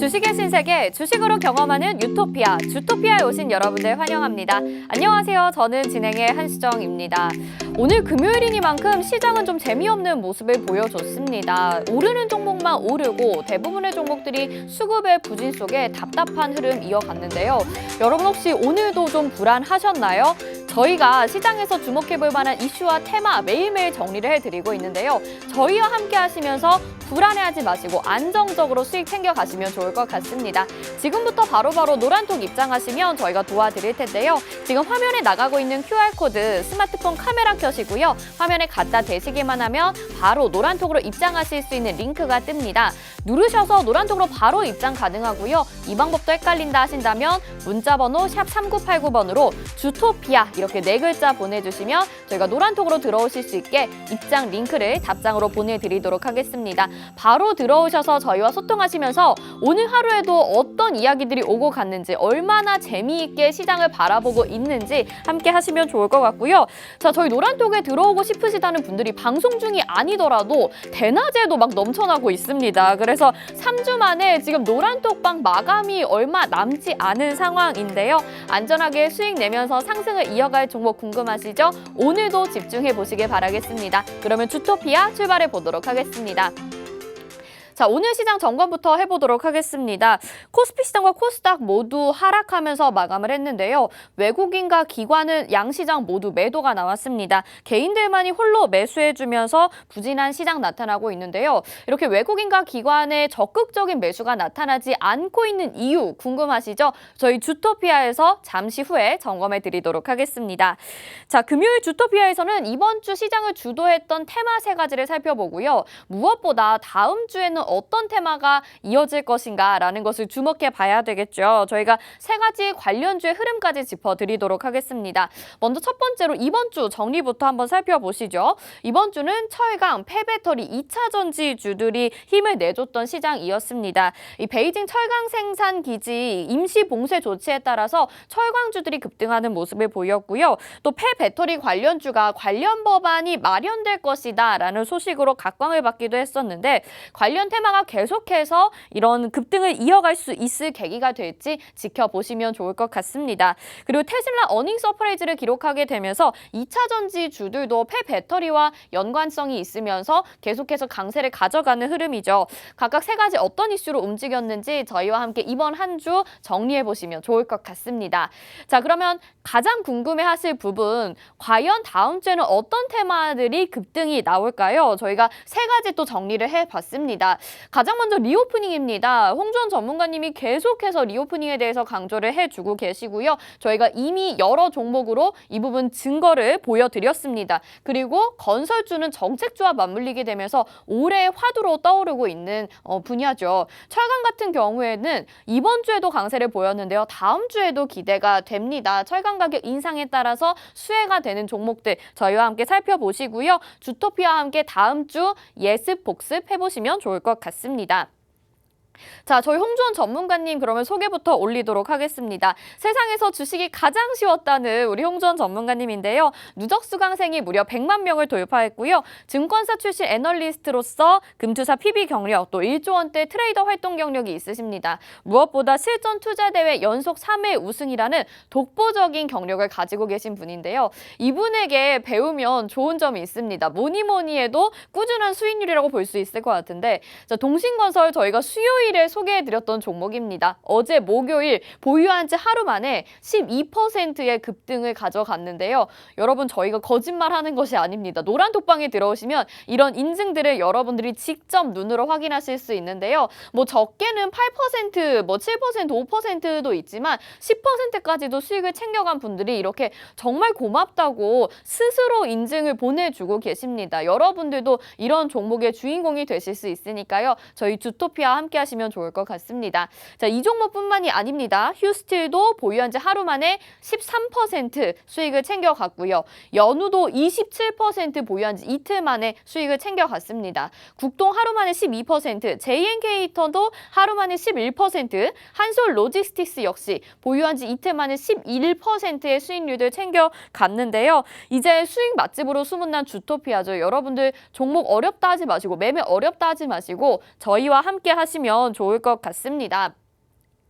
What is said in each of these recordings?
주식의 신세계, 주식으로 경험하는 유토피아, 주토피아에 오신 여러분들 환영합니다. 안녕하세요. 저는 진행의 한수정입니다. 오늘 금요일이니만큼 시장은 좀 재미없는 모습을 보여줬습니다. 오르는 종목만 오르고 대부분의 종목들이 수급의 부진 속에 답답한 흐름 이어갔는데요. 여러분 혹시 오늘도 좀 불안하셨나요? 저희가 시장에서 주목해볼 만한 이슈와 테마 매일매일 정리를 해드리고 있는데요. 저희와 함께 하시면서 불안해하지 마시고 안정적으로 수익 챙겨가시면 좋을 것 같습니다. 지금부터 바로바로 노란톡 입장하시면 저희가 도와드릴 텐데요. 지금 화면에 나가고 있는 QR코드 스마트폰 카메라 켜시고요. 화면에 갖다 대시기만 하면 바로 노란톡으로 입장하실 수 있는 링크가 뜹니다. 누르셔서 노란톡으로 바로 입장 가능하고요. 이 방법도 헷갈린다 하신다면 문자번호 샵 3989번으로 주토피아 이렇게 4글자 보내주시면 저희가 노란톡으로 들어오실 수 있게 입장 링크를 답장으로 보내드리도록 하겠습니다. 바로 들어오셔서 저희와 소통하시면서 오늘 하루에도 어떤 이야기들이 오고 갔는지 얼마나 재미있게 시장을 바라보고 있는지 함께 하시면 좋을 것 같고요. 자, 저희 노란톡에 들어오고 싶으시다는 분들이 방송 중이 아니더라도 대낮에도 막 넘쳐나고 있습니다. 그래서 3주 만에 지금 노란톡방 마감이 얼마 남지 않은 상황인데요. 안전하게 수익 내면서 상승을 이어갈 종목 궁금하시죠? 오늘도 집중해 보시길 바라겠습니다. 그러면 주토피아 출발해 보도록 하겠습니다. 자, 오늘 시장 점검부터 해보도록 하겠습니다. 코스피 시장과 코스닥 모두 하락하면서 마감을 했는데요. 외국인과 기관은 양시장 모두 매도가 나왔습니다. 개인들만이 홀로 매수해주면서 부진한 시장 나타나고 있는데요. 이렇게 외국인과 기관의 적극적인 매수가 나타나지 않고 있는 이유 궁금하시죠? 저희 주토피아에서 잠시 후에 점검해 드리도록 하겠습니다. 자, 금요일 주토피아에서는 이번 주 시장을 주도했던 테마 3가지를 살펴보고요. 무엇보다 다음 주에는 어떤 테마가 이어질 것인가라는 것을 주목해 봐야 되겠죠. 저희가 3가지 관련주의 흐름까지 짚어드리도록 하겠습니다. 먼저 첫 번째로 이번 주 정리부터 한번 살펴보시죠. 이번 주는 철강, 폐배터리, 2차 전지주들이 힘을 내줬던 시장이었습니다. 이 베이징 철강 생산 기지 임시 봉쇄 조치에 따라서 철강주들이 급등하는 모습을 보였고요. 또 폐배터리 관련주가 관련 법안이 마련될 것이다라는 소식으로 각광을 받기도 했었는데 관련 테마가 계속해서 이런 급등을 이어갈 수 있을 계기가 될지 지켜보시면 좋을 것 같습니다. 그리고 테슬라 어닝 서프라이즈를 기록하게 되면서 2차 전지주들도 폐배터리와 연관성이 있으면서 계속해서 강세를 가져가는 흐름이죠. 각각 3가지 어떤 이슈로 움직였는지 저희와 함께 이번 한 주 정리해보시면 좋을 것 같습니다. 자, 그러면 가장 궁금해하실 부분, 과연 다음 주에는 어떤 테마들이 급등이 나올까요? 저희가 3가지 또 정리를 해봤습니다. 가장 먼저 리오프닝입니다. 홍주원 전문가님이 계속해서 리오프닝에 대해서 강조를 해주고 계시고요. 저희가 이미 여러 종목으로 이 부분 증거를 보여드렸습니다. 그리고 건설주는 정책주와 맞물리게 되면서 올해의 화두로 떠오르고 있는 분야죠. 철강 같은 경우에는 이번 주에도 강세를 보였는데요. 다음 주에도 기대가 됩니다. 철강 가격 인상에 따라서 수혜가 되는 종목들 저희와 함께 살펴보시고요. 주토피아와 함께 다음 주 예습 복습 해보시면 좋을 것 같습니다. 자, 저희 홍주원 전문가님 그러면 소개부터 올리도록 하겠습니다. 세상에서 주식이 가장 쉬웠다는 우리 홍주원 전문가님인데요. 누적 수강생이 무려 100만 명을 돌파했고요. 증권사 출신 애널리스트로서 금투사 PB 경력, 또 1조 원대 트레이더 활동 경력이 있으십니다. 무엇보다 실전 투자 대회 연속 3회 우승이라는 독보적인 경력을 가지고 계신 분인데요. 이분에게 배우면 좋은 점이 있습니다. 뭐니 해도 꾸준한 수익률이라고 볼 수 있을 것 같은데, 자, 동신건설 저희가 수요일에 소개해드렸던 종목입니다. 어제 목요일 보유한 지 하루 만에 12%의 급등을 가져갔는데요. 여러분, 저희가 거짓말하는 것이 아닙니다. 노란톡방에 들어오시면 이런 인증들을 여러분들이 직접 눈으로 확인하실 수 있는데요. 뭐 적게는 8%, 뭐 7%, 5%도 있지만 10%까지도 수익을 챙겨간 분들이 이렇게 정말 고맙다고 스스로 인증을 보내주고 계십니다. 여러분들도 이런 종목의 주인공이 되실 수 있으니까요. 저희 주토피아와 함께 하시면 좋을 것 같습니다. 자, 이 종목뿐만이 아닙니다. 휴스틸도 보유한 지 하루 만에 13% 수익을 챙겨갔고요. 연우도 27% 보유한 지 이틀 만에 수익을 챙겨갔습니다. 국동 하루 만에 12%, JNK턴도 하루 만에 11%, 한솔 로지스틱스 역시 보유한 지 이틀 만에 11%의 수익률을 챙겨갔는데요. 이제 수익 맛집으로 소문난 주토피아죠. 여러분들 종목 어렵다 하지 마시고 매매 어렵다 하지 마시고 저희와 함께 하시면 보시면 좋을 것 같습니다.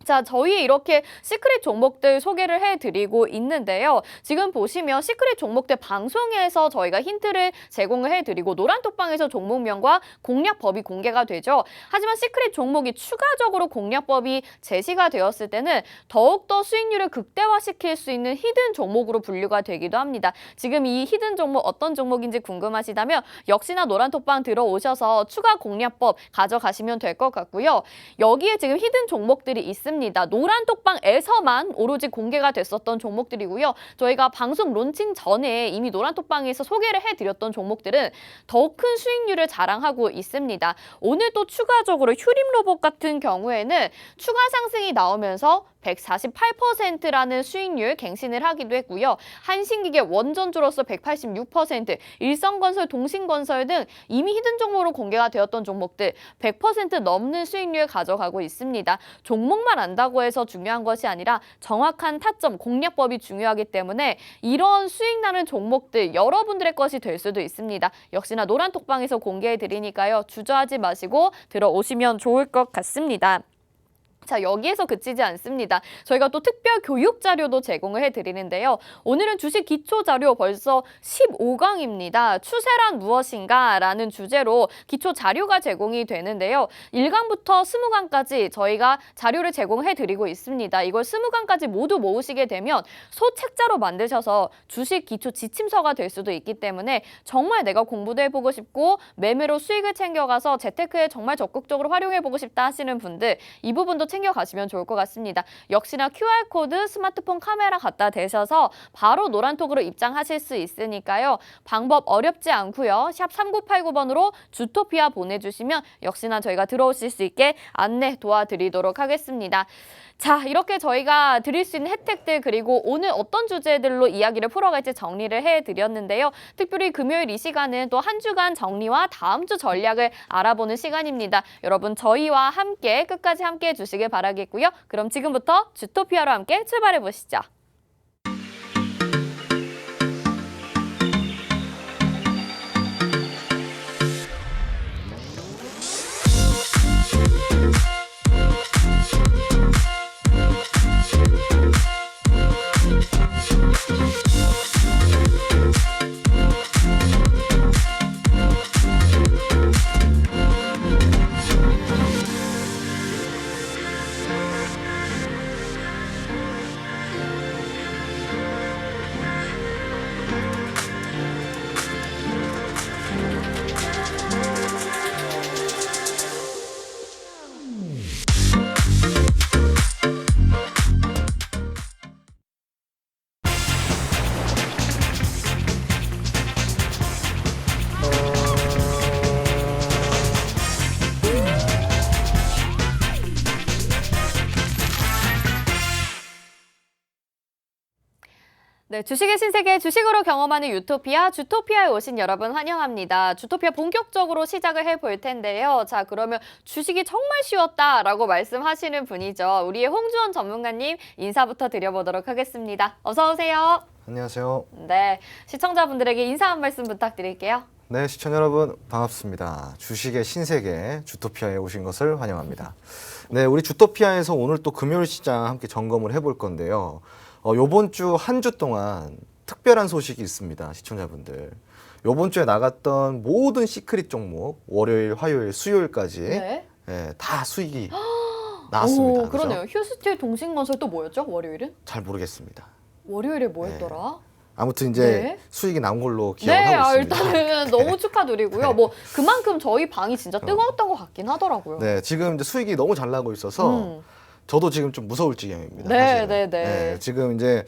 자, 저희 이렇게 시크릿 종목들 소개를 해드리고 있는데요. 지금 보시면 시크릿 종목들 방송에서 저희가 힌트를 제공을 해드리고 노란톡방에서 종목명과 공략법이 공개가 되죠. 하지만 시크릿 종목이 추가적으로 공략법이 제시가 되었을 때는 더욱더 수익률을 극대화시킬 수 있는 히든 종목으로 분류가 되기도 합니다. 지금 이 히든 종목 어떤 종목인지 궁금하시다면 역시나 노란톡방 들어오셔서 추가 공략법 가져가시면 될 것 같고요. 여기에 지금 히든 종목들이 있습니다. 노란톡방에서만 오로지 공개가 됐었던 종목들이고요. 저희가 방송 론칭 전에 이미 노란톡방에서 소개를 해드렸던 종목들은 더 큰 수익률을 자랑하고 있습니다. 오늘 또 추가적으로 휴림로봇 같은 경우에는 추가 상승이 나오면서 148%라는 수익률 갱신을 하기도 했고요. 한신기계 원전주로서 186%, 일성건설, 동신건설 등 이미 히든 종목으로 공개가 되었던 종목들 100% 넘는 수익률을 가져가고 있습니다. 종목만 안다고 해서 중요한 것이 아니라 정확한 타점, 공략법이 중요하기 때문에 이런 수익 나는 종목들 여러분들의 것이 될 수도 있습니다. 역시나 노란톡방에서 공개해 드리니까요. 주저하지 마시고 들어오시면 좋을 것 같습니다. 자, 여기에서 그치지 않습니다. 저희가 또 특별 교육 자료도 제공을 해드리는데요. 오늘은 주식 기초 자료 벌써 15강입니다. 추세란 무엇인가? 라는 주제로 기초 자료가 제공이 되는데요. 1강부터 20강까지 저희가 자료를 제공해드리고 있습니다. 이걸 20강까지 모두 모으시게 되면 소책자로 만드셔서 주식 기초 지침서가 될 수도 있기 때문에 정말 내가 공부도 해보고 싶고 매매로 수익을 챙겨가서 재테크에 정말 적극적으로 활용해보고 싶다 하시는 분들 이 부분도 챙겨가시면 좋을 것 같습니다. 역시나 QR코드 스마트폰 카메라 갖다 대셔서 바로 노란톡으로 입장하실 수 있으니까요. 방법 어렵지 않고요. 샵 3989번으로 주토피아 보내주시면 역시나 저희가 들어오실 수 있게 안내 도와드리도록 하겠습니다. 자, 이렇게 저희가 드릴 수 있는 혜택들 그리고 오늘 어떤 주제들로 이야기를 풀어갈지 정리를 해드렸는데요. 특별히 금요일 이 시간은 또 한 주간 정리와 다음 주 전략을 알아보는 시간입니다. 여러분 저희와 함께 끝까지 함께 해주시길 바라겠고요. 그럼 지금부터 주토피아로 함께 출발해 보시죠. 네, 주식의 신세계 주식으로 경험하는 유토피아, 주토피아에 오신 여러분 환영합니다. 주토피아 본격적으로 시작을 해볼 텐데요. 자, 그러면 주식이 정말 쉬웠다라고 말씀하시는 분이죠. 우리의 홍주원 전문가님 인사부터 드려보도록 하겠습니다. 어서 오세요. 안녕하세요. 네, 시청자분들에게 인사 한 말씀 부탁드릴게요. 네, 시청자 여러분 반갑습니다. 주식의 신세계 주토피아에 오신 것을 환영합니다. 네, 우리 주토피아에서 오늘 또 금요일 시장 함께 점검을 해볼 건데요. 요번 주 한 주 동안 특별한 소식이 있습니다. 시청자분들. 요번 주에 나갔던 모든 시크릿 종목 월요일, 화요일, 수요일까지 네. 다 수익이 나왔습니다. 오, 그러네요. 휴스틸 동신건설 또 뭐였죠? 월요일은? 잘 모르겠습니다. 월요일에 뭐였더라? 아무튼 이제 네. 수익이 나온 걸로 네, 기억하고 있습니다. 일단은 너무 축하드리고요. 네. 뭐 그만큼 저희 방이 진짜 뜨거웠던 것 같긴 하더라고요. 네, 지금 이제 수익이 너무 잘 나고 있어서 저도 지금 좀 무서울 지경입니다. 네, 사실은. 네, 네. 지금 이제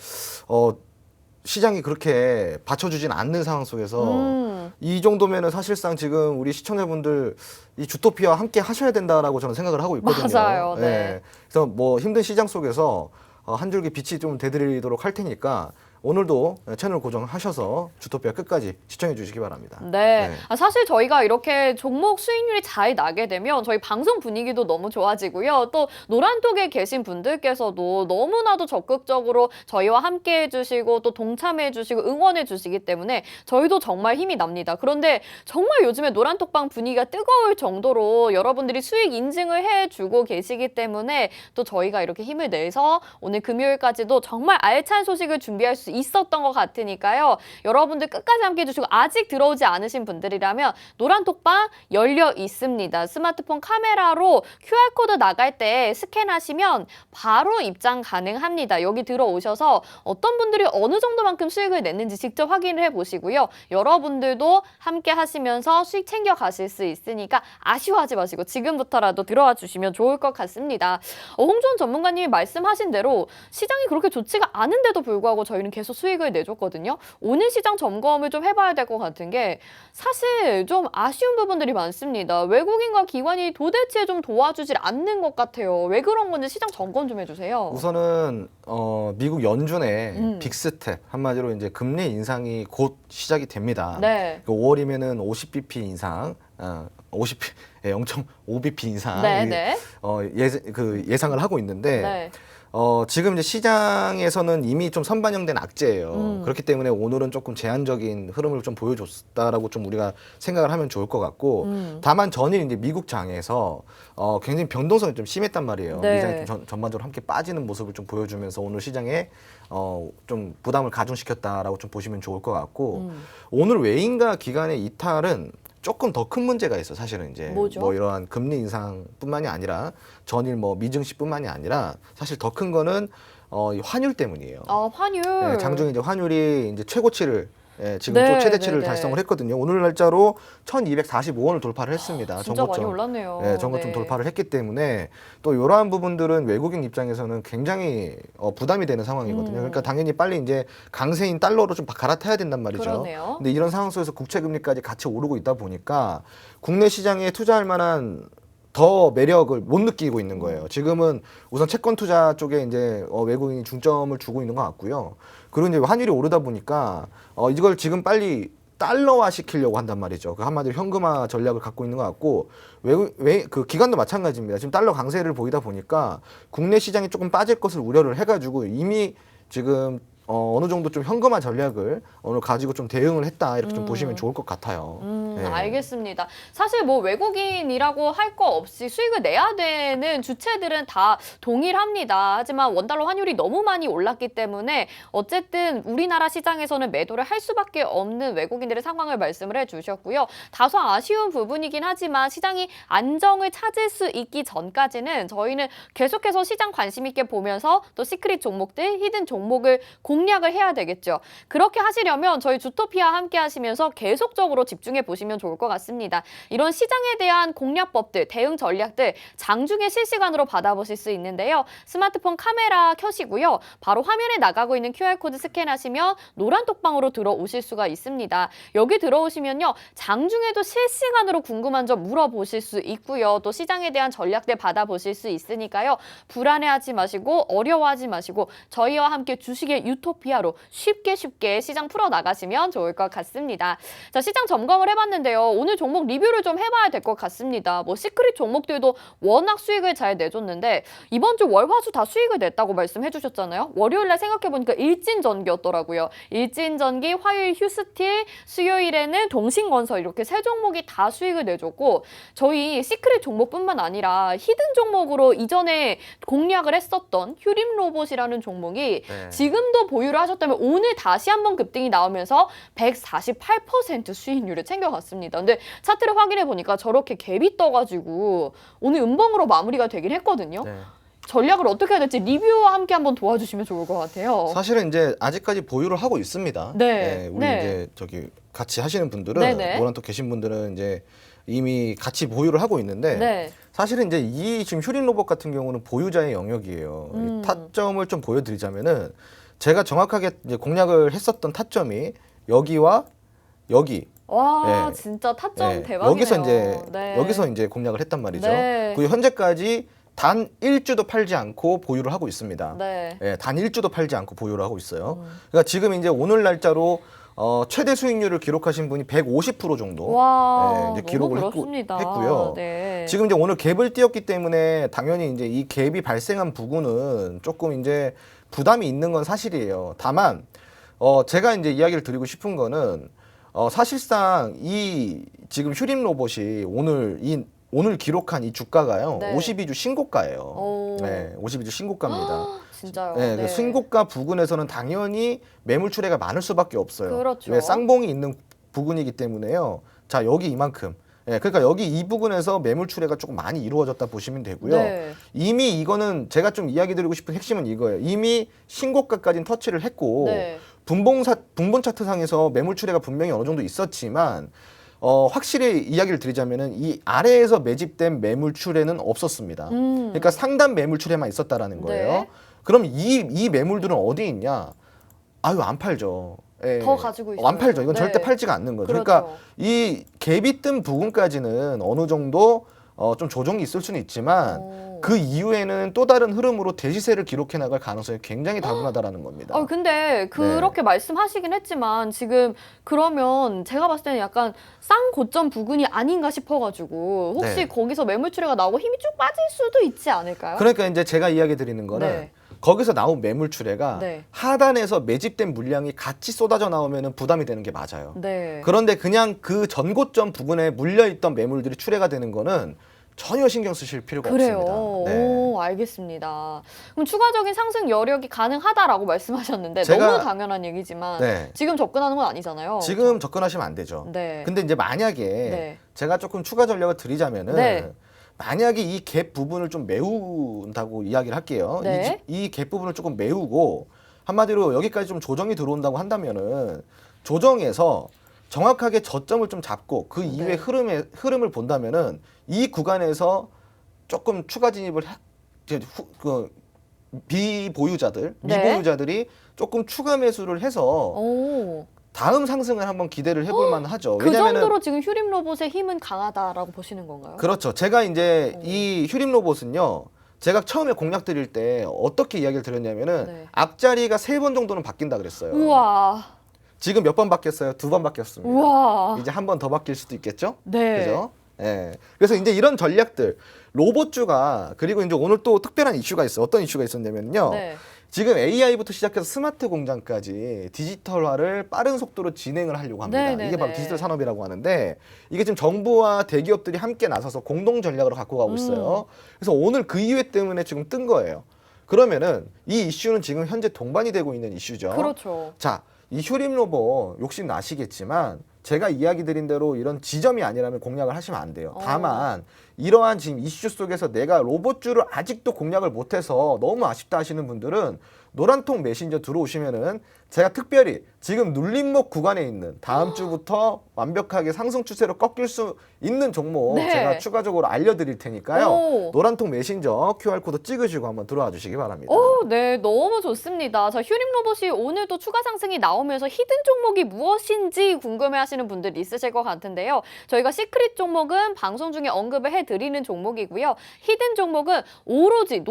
시장이 그렇게 받쳐주진 않는 상황 속에서 이 정도면은 사실상 지금 우리 시청자분들 이 주토피아와 함께 하셔야 된다라고 저는 생각을 하고 있거든요. 맞아요. 네. 그래서 뭐 힘든 시장 속에서 한 줄기 빛이 좀 되드리도록 할 테니까 오늘도 채널 고정하셔서 주토피아 끝까지 시청해 주시기 바랍니다. 네. 네. 사실 저희가 이렇게 종목 수익률이 잘 나게 되면 저희 방송 분위기도 너무 좋아지고요. 또 노란톡에 계신 분들께서도 너무나도 적극적으로 저희와 함께 해주시고 또 동참해 주시고 응원해 주시기 때문에 저희도 정말 힘이 납니다. 그런데 정말 요즘에 노란톡방 분위기가 뜨거울 정도로 여러분들이 수익 인증을 해주고 계시기 때문에 또 저희가 이렇게 힘을 내서 오늘 금요일까지도 정말 알찬 소식을 준비할 수 있었던 것 같으니까요. 여러분들 끝까지 함께 해주시고 아직 들어오지 않으신 분들이라면 노란톡방 열려 있습니다. 스마트폰 카메라로 QR코드 나갈 때 스캔하시면 바로 입장 가능합니다. 여기 들어오셔서 어떤 분들이 어느 정도만큼 수익을 냈는지 직접 확인을 해보시고요. 여러분들도 함께 하시면서 수익 챙겨 가실 수 있으니까 아쉬워하지 마시고 지금부터라도 들어와 주시면 좋을 것 같습니다. 홍준 전문가님이 말씀하신 대로 시장이 그렇게 좋지가 않은데도 불구하고 저희는 계속 수익을 내줬거든요. 오늘 시장 점검을 좀 해봐야 될 것 같은 게 사실 좀 아쉬운 부분들이 많습니다. 외국인과 기관이 도대체 좀 도와주질 않는 것 같아요. 왜 그런 건지 시장 점검 좀 해주세요. 우선은 미국 연준의 빅스텝 한마디로 이제 금리 인상이 곧 시작이 됩니다. 네. 5월이면은 50bp 인상, 50 0.5bp 인상 네, 네. 예상을 하고 있는데. 네. 지금 이제 시장에서는 이미 좀 선반영된 악재예요. 그렇기 때문에 오늘은 조금 제한적인 흐름을 좀 보여줬다라고 좀 우리가 생각을 하면 좋을 것 같고, 다만 전일 이제 미국 장에서 굉장히 변동성이 좀 심했단 말이에요. 네. 미장이 좀 전반적으로 함께 빠지는 모습을 좀 보여주면서 오늘 시장에 좀 부담을 가중시켰다라고 좀 보시면 좋을 것 같고, 오늘 외인과 기관의 이탈은 조금 더 큰 문제가 있어. 사실은 이제 뭐죠? 뭐 이러한 금리 인상뿐만이 아니라 전일 뭐 미증시뿐만이 아니라 사실 더 큰 거는 이 환율 때문이에요. 환율. 네, 장중에 이제 환율이 이제 최고치를 지금 네, 또 최대치를 네, 네. 달성을 했거든요. 오늘 날짜로 1,245원을 돌파를 했습니다. 진짜 많이 정고점. 올랐네요. 네, 정고점 돌파를 했기 때문에 또 이러한 부분들은 외국인 입장에서는 굉장히 부담이 되는 상황이거든요. 그러니까 당연히 빨리 이제 강세인 달러로 좀 갈아타야 된단 말이죠. 그러네요. 근데 이런 상황 속에서 국채 금리까지 같이 오르고 있다 보니까 국내 시장에 투자할 만한 더 매력을 못 느끼고 있는 거예요. 지금은 우선 채권 투자 쪽에 이제 외국인이 중점을 주고 있는 것 같고요. 그리고 이제 환율이 오르다 보니까 이걸 지금 빨리 달러화 시키려고 한단 말이죠. 그 한마디로 현금화 전략을 갖고 있는 것 같고 그 기관도 마찬가지입니다. 지금 달러 강세를 보이다 보니까 국내 시장이 조금 빠질 것을 우려를 해가지고 이미 지금 어느 정도 좀 현금화 전략을 오늘 가지고 좀 대응을 했다 이렇게 좀 보시면 좋을 것 같아요. 네. 알겠습니다. 사실 뭐 외국인이라고 할 거 없이 수익을 내야 되는 주체들은 다 동일합니다. 하지만 원달러 환율이 너무 많이 올랐기 때문에 어쨌든 우리나라 시장에서는 매도를 할 수밖에 없는 외국인들의 상황을 말씀을 해주셨고요. 다소 아쉬운 부분이긴 하지만 시장이 안정을 찾을 수 있기 전까지는 저희는 계속해서 시장 관심 있게 보면서 또 시크릿 종목들, 히든 종목을 공략을 해야 되겠죠. 그렇게 하시려면 저희 주토피아 함께 하시면서 계속적으로 집중해 보시면 좋을 것 같습니다. 이런 시장에 대한 공략법들, 대응 전략들 장중에 실시간으로 받아보실 수 있는데요. 스마트폰 카메라 켜시고요. 바로 화면에 나가고 있는 QR코드 스캔하시면 노란톡방으로 들어오실 수가 있습니다. 여기 들어오시면요. 장중에도 실시간으로 궁금한 점 물어보실 수 있고요. 또 시장에 대한 전략들 받아보실 수 있으니까요. 불안해하지 마시고 어려워하지 마시고 저희와 함께 주식의 유토피아로 쉽게 시장 풀어나가시면 좋을 것 같습니다. 자, 시장 점검을 해봤는데요. 오늘 종목 리뷰를 좀 해봐야 될 것 같습니다. 뭐 시크릿 종목들도 워낙 수익을 잘 내줬는데 이번 주 월, 화, 수 다 수익을 냈다고 말씀해 주셨잖아요. 월요일날 생각해보니까 일진전기였더라고요. 일진전기, 화요일 휴스틸, 수요일에는 동신건설 이렇게 세 종목이 다 수익을 내줬고 저희 시크릿 종목뿐만 아니라 히든 종목으로 이전에 공략을 했었던 휴림로봇이라는 종목이 네. 지금도 보유를 하셨다면 오늘 다시 한번 급등이 나오면서 148% 수익률을 챙겨갔습니다. 근데 차트를 확인해 보니까 저렇게 갭이 떠가지고 오늘 음봉으로 마무리가 되긴 했거든요. 네. 전략을 어떻게 해야 될지 리뷰와 함께 한번 도와주시면 좋을 것 같아요. 사실은 이제 아직까지 보유를 하고 있습니다. 네. 우리 네. 이제 저기 같이 하시는 분들은 네네. 노란톡 계신 분들은 이제 이미 같이 보유를 하고 있는데 네. 사실은 이제 이 지금 휴린 로봇 같은 경우는 보유자의 영역이에요. 이 타점을 좀 보여드리자면은 제가 정확하게 이제 공략을 했었던 타점이 여기와 여기. 와, 네. 진짜 타점 네. 대박이네요. 여기서 이제 네. 여기서 이제 공략을 했단 말이죠. 네. 그리고 현재까지 단 1주도 팔지 않고 보유를 하고 있습니다. 네. 예, 단 1주도 팔지 않고 보유를 하고 있어요. 그러니까 지금 이제 오늘 날짜로 최대 수익률을 기록하신 분이 150% 정도 와, 이제 너무 기록을 부럽습니다. 했고요. 네. 지금 이제 오늘 갭을 띄었기 때문에 당연히 이제 이 갭이 발생한 부분은 조금 이제 부담이 있는 건 사실이에요. 다만 제가 이제 이야기를 드리고 싶은 거는 사실상 이 지금 휴림 로봇이 오늘 기록한 이 주가가요. 네. 52주 신고가예요. 오. 네, 52주 신고가입니다. 진짜요? 네, 네. 그 신고가 부근에서는 당연히 매물 출회가 많을 수밖에 없어요. 그렇죠. 왜 쌍봉이 있는 부근이기 때문에요. 자, 여기 이만큼. 예, 그러니까 여기 이 부분에서 매물 출회가 조금 많이 이루어졌다 보시면 되고요. 네. 이미 이거는 제가 좀 이야기 드리고 싶은 핵심은 이거예요. 이미 신고가까지는 터치를 했고 네. 분봉 차트상에서 매물 출회가 분명히 어느 정도 있었지만 확실히 이야기를 드리자면은 이 아래에서 매집된 매물 출회는 없었습니다. 그러니까 상단 매물 출회만 있었다라는 거예요. 네. 그럼 이 매물들은 어디 있냐? 아유, 안 팔죠. 예. 더 가지고 있어요. 안 팔죠. 이건 네. 절대 팔지가 않는 거죠. 그렇죠. 그러니까 이 갭이 뜬 부분까지는 어느 정도 좀 조정이 있을 수는 있지만 그 이후에는 또 다른 흐름으로 대시세를 기록해 나갈 가능성이 굉장히 다분하다라는 겁니다. 근데 그렇게 말씀하시긴 했지만 지금 그러면 제가 봤을 때는 약간 쌍 고점 부근이 아닌가 싶어가지고 혹시 네. 거기서 매물 출회가 나오고 힘이 쭉 빠질 수도 있지 않을까요? 그러니까 이제 제가 이야기 드리는 거는 네. 거기서 나온 매물 출회가 네. 하단에서 매집된 물량이 같이 쏟아져 나오면 부담이 되는 게 맞아요. 네. 그런데 그냥 그 전고점 부근에 물려있던 매물들이 출회가 되는 거는 전혀 신경 쓰실 필요가 그래요. 없습니다. 네. 오, 알겠습니다. 그럼 추가적인 상승 여력이 가능하다라고 말씀하셨는데 제가- 너무 당연한 얘기지만 네. 지금 접근하는 건 아니잖아요. 지금 접근하시면 안 되죠. 네. 근데 이제 만약에 네. 제가 조금 추가 전략을 드리자면은 네. 만약에 이 갭 부분을 좀 메운다고 이야기를 할게요. 네. 이 갭 부분을 조금 메우고 한마디로 여기까지 좀 조정이 들어온다고 한다면은 조정에서 정확하게 저점을 좀 잡고 그 이후에 네. 흐름을 본다면은 이 구간에서 조금 추가 진입을 이제 비보유자들, 네. 미보유자들이 조금 추가 매수를 해서 오. 다음 상승을 한번 기대를 해볼 만하죠. 그 정도로 지금 휴림 로봇의 힘은 강하다라고 보시는 건가요? 그렇죠. 제가 이제 이 휴림 로봇은요. 제가 처음에 공략 드릴 때 어떻게 이야기를 드렸냐면은 네. 앞자리가 3번 정도는 바뀐다 그랬어요. 우와. 지금 몇 번 바뀌었어요? 2번 바뀌었습니다. 우와. 이제 한 번 더 바뀔 수도 있겠죠? 네. 그죠? 예. 그래서 이제 이런 전략들 로봇주가 그리고 이제 오늘 또 특별한 이슈가 있어요. 어떤 이슈가 있었냐면요. 네. 지금 AI부터 시작해서 스마트 공장까지 디지털화를 빠른 속도로 진행을 하려고 합니다. 네네네. 이게 바로 디지털 산업이라고 하는데 이게 지금 정부와 대기업들이 함께 나서서 공동 전략으로 갖고 가고 있어요. 그래서 오늘 그 이유 때문에 지금 뜬 거예요. 그러면은 이 이슈는 지금 현재 동반이 되고 있는 이슈죠. 그렇죠. 자, 이 휴림 로봇 욕심 나시겠지만 제가 이야기 드린 대로 이런 지점이 아니라면 공략을 하시면 안 돼요. 다만 이러한 지금 이슈 속에서 내가 로봇주를 아직도 공략을 못해서 너무 아쉽다 하시는 분들은 노란통 메신저 들어오시면은 제가 특별히 지금 눌림목 구간에 있는 다음 주부터 완벽하게 상승 추세로 꺾일 수 있는 종목 네. 제가 추가적으로 알려드릴 테니까요. 오. 노란통 메신저 QR코드 찍으시고 한번 들어와 주시기 바랍니다. 오, 네, 너무 좋습니다. 자, 휴림 로봇이 오늘도 추가 상승이 나오면서 히든 종목이 무엇인지 궁금해하시는 분들이 있으실 것 같은데요. 저희가 시크릿 종목은 방송 중에 언급을 해드리는 종목이고요. 히든 종목은 오로지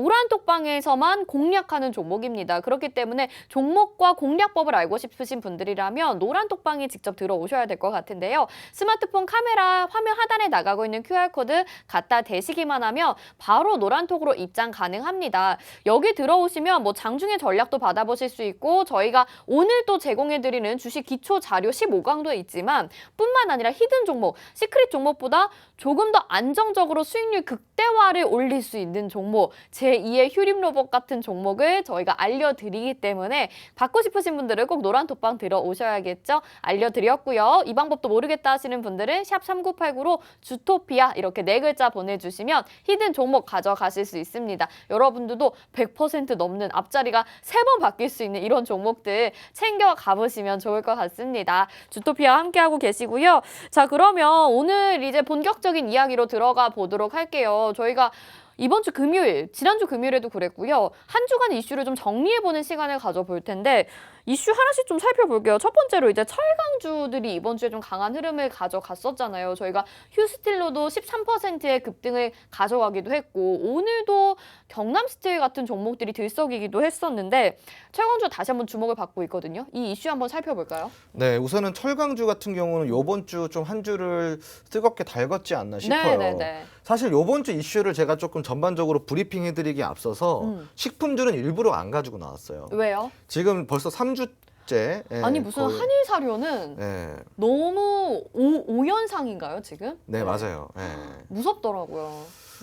노란톡방에서만 공략하는 종목입니다. 그렇기 때문에 종목과 공략법을 알고 싶으신 분들이라면 노란톡방에 직접 들어오셔야 될 것 같은데요. 스마트폰 카메라 화면 하단에 나가고 있는 QR코드 갖다 대시기만 하면 바로 노란톡으로 입장 가능합니다. 여기 들어오시면 뭐 장중에 전략도 받아보실 수 있고 저희가 오늘 또 제공해드리는 주식 기초 자료 15강도에 있지만 뿐만 아니라 히든 종목, 시크릿 종목보다 조금 더 안정적으로 수익률 극대화를 올릴 수 있는 종목, 제2의 휴림 로봇 같은 종목을 저희가 알려드리기 때문에 받고 싶으신 분들은 꼭 노란톡방 들어오셔야겠죠. 알려드렸고요. 이 방법도 모르겠다 하시는 분들은 샵 3989로 주토피아 이렇게 4글자 보내주시면 히든 종목 가져가실 수 있습니다. 여러분들도 100% 넘는 앞자리가 3번 바뀔 수 있는 이런 종목들 챙겨 가보시면 좋을 것 같습니다. 주토피아 함께하고 계시고요. 자, 그러면 오늘 이제 본격적인 이야기로 들어가 보도록 할게요. 저희가 이번 주 금요일, 지난주 금요일에도 그랬고요. 한 주간 이슈를 좀 정리해보는 시간을 가져볼 텐데 이슈 하나씩 좀 살펴볼게요. 첫 번째로 이제 철강주들이 이번 주에 좀 강한 흐름을 가져갔었잖아요. 저희가 휴스틸로도 13%의 급등을 가져가기도 했고 오늘도 경남스틸 같은 종목들이 들썩이기도 했었는데 철강주 다시 한번 주목을 받고 있거든요. 이 이슈 한번 살펴볼까요? 네, 우선은 철강주 같은 경우는 요번 주 좀 한 주를 뜨겁게 달궜지 않나 싶어요. 네네네. 사실 요번 주 이슈를 제가 조금 전반적으로 브리핑해드리기 앞서서 식품주는 일부러 안 가지고 나왔어요. 왜요? 지금 벌써 3주째. 아니 무슨 한일 사료는 너무 오연상인가요 지금? 네, 맞아요. 예. 무섭더라고요.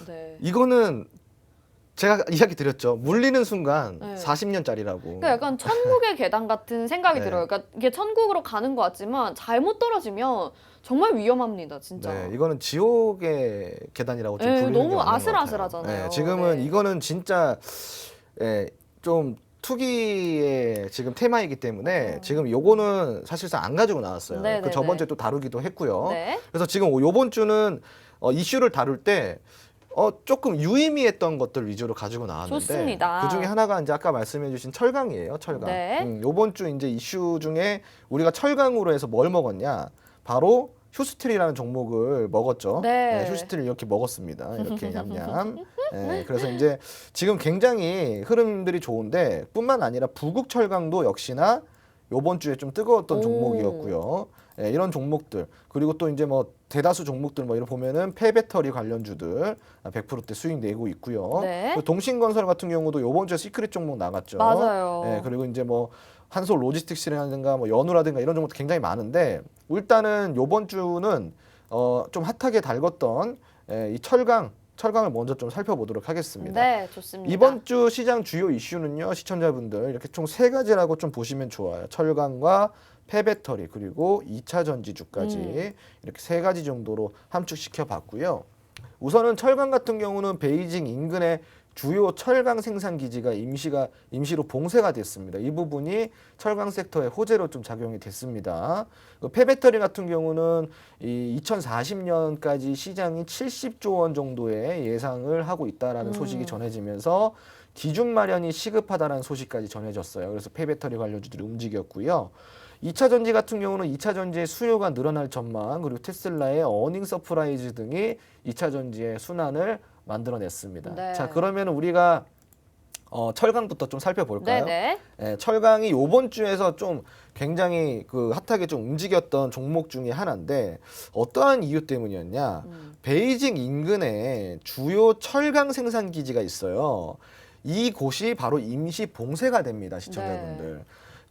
네. 이거는 제가 이야기 드렸죠. 물리는 순간 네. 40년짜리라고. 그러니까 약간 천국의 계단 같은 생각이 네. 들어요. 그러니까 이게 천국으로 가는 것 같지만 잘못 떨어지면 정말 위험합니다, 진짜. 네, 이거는 지옥의 계단이라고 좀 네, 부르는 게 너무 맞는 것 아슬아슬하잖아요. 같아요. 네, 지금은 네. 이거는 진짜 좀 투기의 지금 테마이기 때문에 지금 요거는 사실상 안 가지고 나왔어요. 네네네. 그 저번 주에 또 다루기도 했고요. 네. 그래서 지금 요번 주는 이슈를 다룰 때 조금 유의미했던 것들 위주로 가지고 나왔는데 좋습니다. 그 중에 하나가 이제 아까 말씀해주신 철강이에요. 철강. 네. 요번 주 이제 이슈 중에 우리가 철강으로 해서 뭘 먹었냐? 바로 휴스트리라는 종목을 먹었죠. 네. 휴스트리를 이렇게 먹었습니다. 이렇게 냠냠. 네, 그래서 이제 지금 굉장히 흐름들이 좋은데 뿐만 아니라 부국철강도 역시나 요번 주에 좀 뜨거웠던 오. 종목이었고요. 예, 이런 종목들 그리고 또 이제 뭐 대다수 종목들 뭐 이런 보면은 폐배터리 관련주들 100%대 수익 내고 있고요. 네. 그리고 동신건설 같은 경우도 요번 주에 시크릿 종목 나갔죠. 맞아요. 예, 그리고 이제 뭐 한솔 로지스틱스라든가 뭐 연우라든가 이런 종목도 굉장히 많은데 일단은 요번 주는 좀 핫하게 달궜던 이 철강을 먼저 좀 살펴보도록 하겠습니다. 네, 좋습니다. 이번 주 시장 주요 이슈는요, 시청자분들 이렇게 총 3가지라고 좀 보시면 좋아요. 철강과 폐배터리 그리고 2차 전지주까지 이렇게 3가지 정도로 함축시켜 봤고요. 우선은 철강 같은 경우는 베이징 인근의 주요 철강 생산 기지가 임시로 봉쇄가 됐습니다. 이 부분이 철강 섹터의 호재로 좀 작용이 됐습니다. 폐배터리 같은 경우는 이 2040년까지 시장이 70조 원 정도의 예상을 하고 있다라는 소식이 전해지면서 기준 마련이 시급하다라는 소식까지 전해졌어요. 그래서 폐배터리 관련주들이 움직였고요. 2차 전지 같은 경우는 2차 전지의 수요가 늘어날 전망 그리고 테슬라의 어닝 서프라이즈 등이 2차 전지의 순환을 만들어냈습니다. 네. 자, 그러면 우리가 철강부터 좀 살펴볼까요? 네네. 예, 철강이 요번 주에서 좀 굉장히 그 핫하게 좀 움직였던 종목 중에 하나인데 어떠한 이유 때문이었냐? 베이징 인근에 주요 철강 생산 기지가 있어요. 이 곳이 바로 임시 봉쇄가 됩니다, 시청자분들. 네.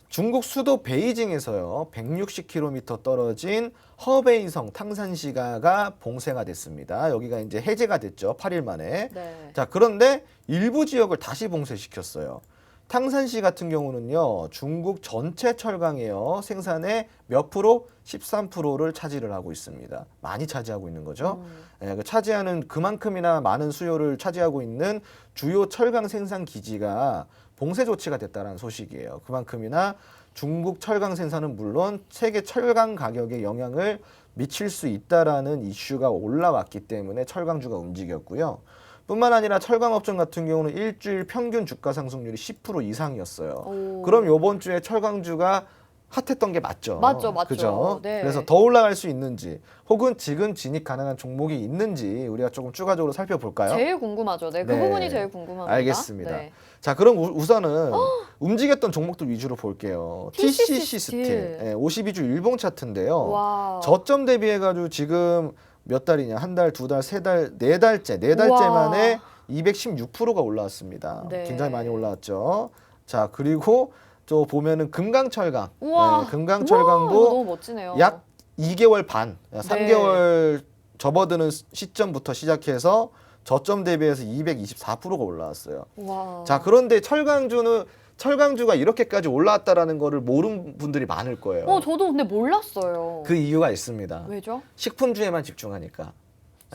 중국 수도 베이징에서요 160km 떨어진 허베이성 탕산시가가 봉쇄가 됐습니다. 여기가 이제 해제가 됐죠. 8일 만에. 네. 자, 그런데 일부 지역을 다시 봉쇄시켰어요. 탕산시 같은 경우는요 중국 전체 철강이에요 생산의 몇 프로? 13%를 차지를 하고 있습니다. 많이 차지하고 있는 거죠. 예, 그 차지하는 그만큼이나 많은 수요를 차지하고 있는 주요 철강 생산 기지가 봉쇄 조치가 됐다는 소식이에요. 그만큼이나 중국 철강 생산은 물론 세계 철강 가격에 영향을 미칠 수 있다라는 이슈가 올라왔기 때문에 철강주가 움직였고요. 뿐만 아니라 철강업종 같은 경우는 일주일 평균 주가 상승률이 10% 이상이었어요. 오. 그럼 이번 주에 철강주가 핫했던 게 맞죠. 맞죠. 그죠? 네. 그래서 더 올라갈 수 있는지 혹은 지금 진입 가능한 종목이 있는지 우리가 조금 추가적으로 살펴볼까요? 제일 궁금하죠. 네, 그 네. 부분이 제일 궁금합니다. 알겠습니다. 네. 자, 그럼 우선은 움직였던 종목들 위주로 볼게요. TCC TCC 스틸. 스틸. 예, 52주 일봉 차트인데요. 와. 저점 대비해가지고 지금 몇 달이냐? 한 달, 두 달, 세 달, 네 달째 우와. 만에 216%가 올라왔습니다. 네. 굉장히 많이 올라왔죠. 자, 그리고 또 보면은 금강철강. 우와. 예, 금강철강도 우와, 너무 멋지네요. 약 2개월 반, 3개월 접어드는 시점부터 시작해서 저점 대비해서 224%가 올라왔어요. 와. 자, 그런데 철강주가 이렇게까지 올라왔다라는 거를 모르는 분들이 많을 거예요. 저도 근데 몰랐어요. 그 이유가 있습니다. 왜죠? 식품주에만 집중하니까.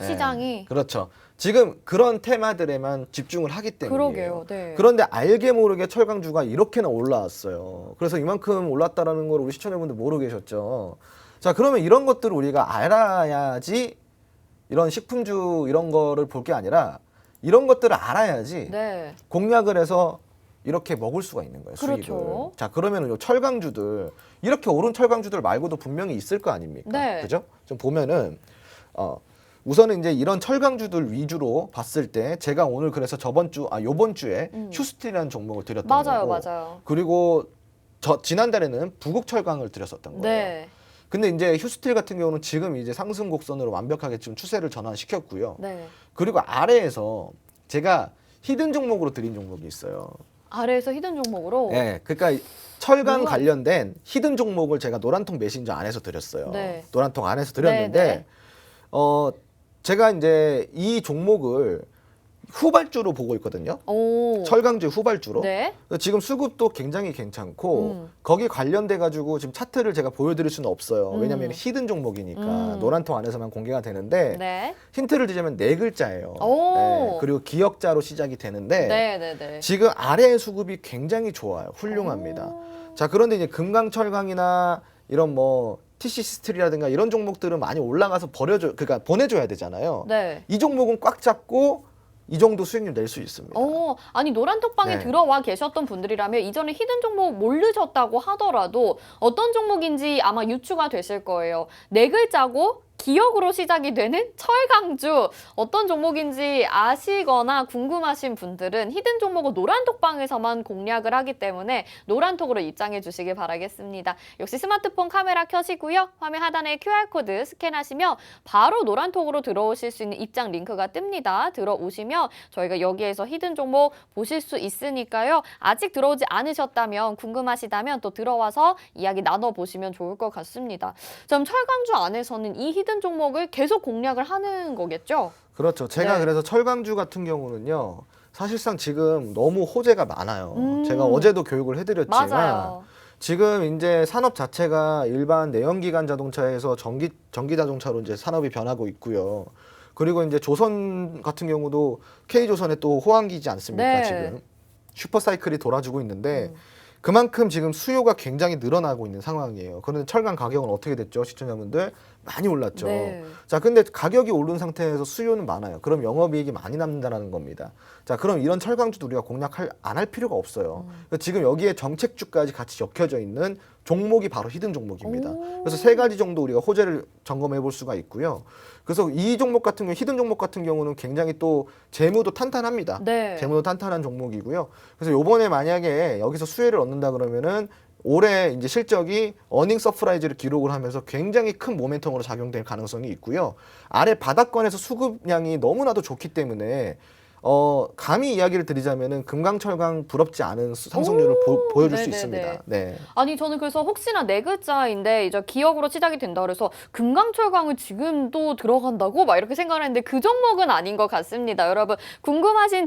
예, 시장이. 그렇죠. 지금 그런 테마들에만 집중을 하기 때문이에요. 그러게요. 네. 그런데 알게 모르게 철강주가 이렇게나 올라왔어요. 그래서 이만큼 올랐다라는 걸 우리 시청자분들 모르고 계셨죠. 자, 그러면 이런 것들을 우리가 알아야지 이런 식품주 이런 거를 볼 게 아니라 이런 것들을 알아야지 네. 공략을 해서 이렇게 먹을 수가 있는 거예요. 그렇죠. 수익을. 자, 그러면 요 철강주들 이렇게 오른 철강주들 말고도 분명히 있을 거 아닙니까? 네. 그죠? 좀 보면은 우선은 이제 이런 철강주들 위주로 봤을 때 제가 오늘 그래서 요번 주에 휴스틸이라는 종목을 드렸던 맞아요, 거고 맞아요. 그리고 지난달에는 부국철강을 드렸었던 거예요. 네. 근데 이제 휴스틸 같은 경우는 지금 이제 상승 곡선으로 완벽하게 지금 추세를 전환시켰고요. 네. 그리고 아래에서 제가 히든 종목으로 드린 종목이 있어요. 아래에서 히든 종목으로. 네, 그러니까 철강 우와. 관련된 히든 종목을 제가 노란통 메신저 안에서 드렸어요. 네. 노란통 안에서 드렸는데 네, 네. 제가 이제 이 종목을 후발주로 보고 있거든요. 오. 철강주 후발주로. 네. 지금 수급도 굉장히 괜찮고 거기 관련돼 가지고 지금 차트를 제가 보여드릴 수는 없어요. 왜냐하면 히든 종목이니까 노란통 안에서만 공개가 되는데 네. 힌트를 드리자면 네 글자예요. 오. 네, 그리고 기역자로 시작이 되는데 네, 네, 네. 지금 아래의 수급이 굉장히 좋아요. 훌륭합니다. 자, 그런데 이제 금강철강이나 이런 뭐 TC 스틸이라든가 이런 종목들은 많이 올라가서 그러니까 보내줘야 되잖아요. 네. 이 종목은 꽉 잡고 이 정도 수익률 낼 수 있습니다. 아니 노란톡방에 네. 들어와 계셨던 분들이라면 이전에 히든 종목 모르셨다고 하더라도 어떤 종목인지 아마 유추가 되실 거예요. 네 글자고 기억으로 시작이 되는 철강주 어떤 종목인지 아시거나 궁금하신 분들은 히든 종목은 노란톡방에서만 공략을 하기 때문에 노란톡으로 입장해 주시길 바라겠습니다. 역시 스마트폰 카메라 켜시고요. 화면 하단에 QR코드 스캔하시면 바로 노란톡으로 들어오실 수 있는 입장 링크가 뜹니다. 들어오시면 저희가 여기에서 히든 종목 보실 수 있으니까요. 아직 들어오지 않으셨다면 궁금하시다면 또 들어와서 이야기 나눠보시면 좋을 것 같습니다. 그럼 철강주 안에서는 이 히든 종목을 계속 공략을 하는 거겠죠? 그렇죠. 제가 네. 그래서 철강주 같은 경우는요. 사실상 지금 너무 호재가 많아요. 제가 음. 어제도 교육을 해드렸지만 맞아요. 지금 이제 산업 자체가 일반 내연기관 자동차에서 전기 자동차로 이제 산업이 변하고 있고요. 그리고 이제 조선 같은 경우도 K조선에 또 호황기지 않습니까? 네. 지금 슈퍼사이클이 돌아주고 있는데 그만큼 지금 수요가 굉장히 늘어나고 있는 상황이에요. 그런데 철강 가격은 어떻게 됐죠? 시청자분들 많이 올랐죠. 네. 자, 근데 가격이 오른 상태에서 수요는 많아요. 그럼 영업이익이 많이 남는다는 겁니다. 자, 그럼 이런 철강주도 우리가 안 할 필요가 없어요. 지금 여기에 정책주까지 같이 엮여져 있는 종목이 바로 히든 종목입니다. 그래서 세 가지 정도 우리가 호재를 점검해 볼 수가 있고요. 그래서 이 종목 같은 경우, 히든 종목 같은 경우는 굉장히 또 재무도 탄탄합니다. 네. 재무도 탄탄한 종목이고요. 그래서 요번에 만약에 여기서 수혜를 얻는다 그러면은 올해 이제 실적이 어닝 서프라이즈를 기록을 하면서 굉장히 큰 모멘텀으로 작용될 가능성이 있고요. 아래 바닥권에서 수급량이 너무나도 좋기 때문에 감히 이야기를 드리자면은 금강철강 부럽지 않은 상승률을 보여줄 수 네네네. 있습니다. 네. 아니 저는 그래서 혹시나 네 글자인데 이제 기억으로 시작이 된다 그래서 금강철강은 지금도 들어간다고 막 이렇게 생각을 했는데 그 종목은 아닌 것 같습니다. 여러분 궁금하신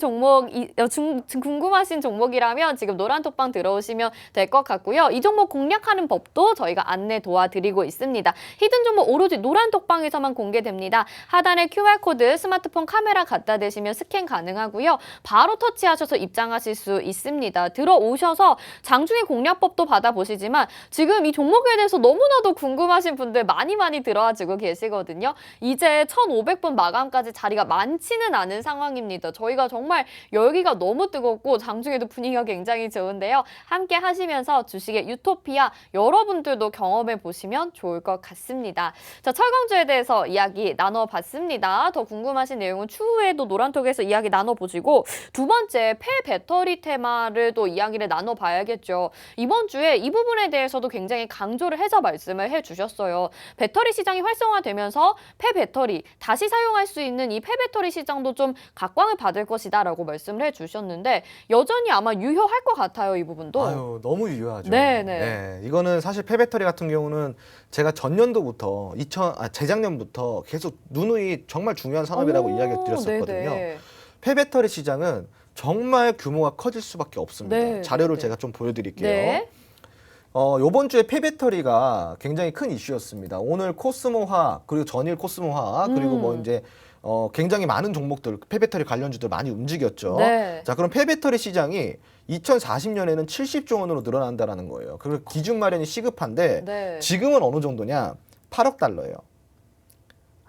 궁금하신 종목이라면 지금 노란톡방 들어오시면 될 것 같고요. 이 종목 공략하는 법도 저희가 안내 도와드리고 있습니다. 히든 종목 오로지 노란톡방에서만 공개됩니다. 하단에 QR코드 스마트폰 카메라 갖다 대시면 스캔 가능하고요. 바로 터치하셔서 입장하실 수 있습니다. 들어오셔서 장중에 공략법도 받아보시지만 지금 이 종목에 대해서 너무나도 궁금하신 분들 많이 들어와주고 계시거든요. 이제 1,500분 마감까지 자리가 많지는 않은 상황입니다. 저희가 정말 열기가 너무 뜨겁고 장중에도 분위기가 굉장히 좋은데요. 함께 하시면서 주식의 유토피아 여러분들도 경험해 보시면 좋을 것 같습니다. 자, 철강주에 대해서 이야기 나눠봤습니다. 더 궁금하신 내용은 추후에도 노란톡에서 이야기 나눠보시고 두 번째 폐배터리 테마를 또 이야기를 나눠봐야겠죠. 이번 주에 이 부분에 대해서도 굉장히 강조를 해서 말씀을 해주셨어요. 배터리 시장이 활성화되면서 폐배터리 다시 사용할 수 있는 이 폐배터리 시장도 좀 각광을 받을 것이다 라고 말씀을 해주셨는데 여전히 아마 유효할 것 같아요. 이 부분도. 아유, 너무 유효하죠. 네네. 네, 이거는 사실 폐배터리 같은 경우는 제가 전년도부터 재작년부터 계속 누누이 정말 중요한 산업이라고 이야기를 드렸었거든요. 네네. 폐배터리 시장은 정말 규모가 커질 수밖에 없습니다. 네, 자료를 네. 제가 좀 보여드릴게요. 네. 요번 주에 폐배터리가 굉장히 큰 이슈였습니다. 오늘 코스모화학 그리고 전일 코스모화학 그리고 뭐 이제 굉장히 많은 종목들 폐배터리 관련주들 많이 움직였죠. 네. 자, 그럼 폐배터리 시장이 2040년에는 70조 원으로 늘어난다라는 거예요. 그리고 기준 마련이 시급한데 네. 지금은 어느 정도냐? 8억 달러예요.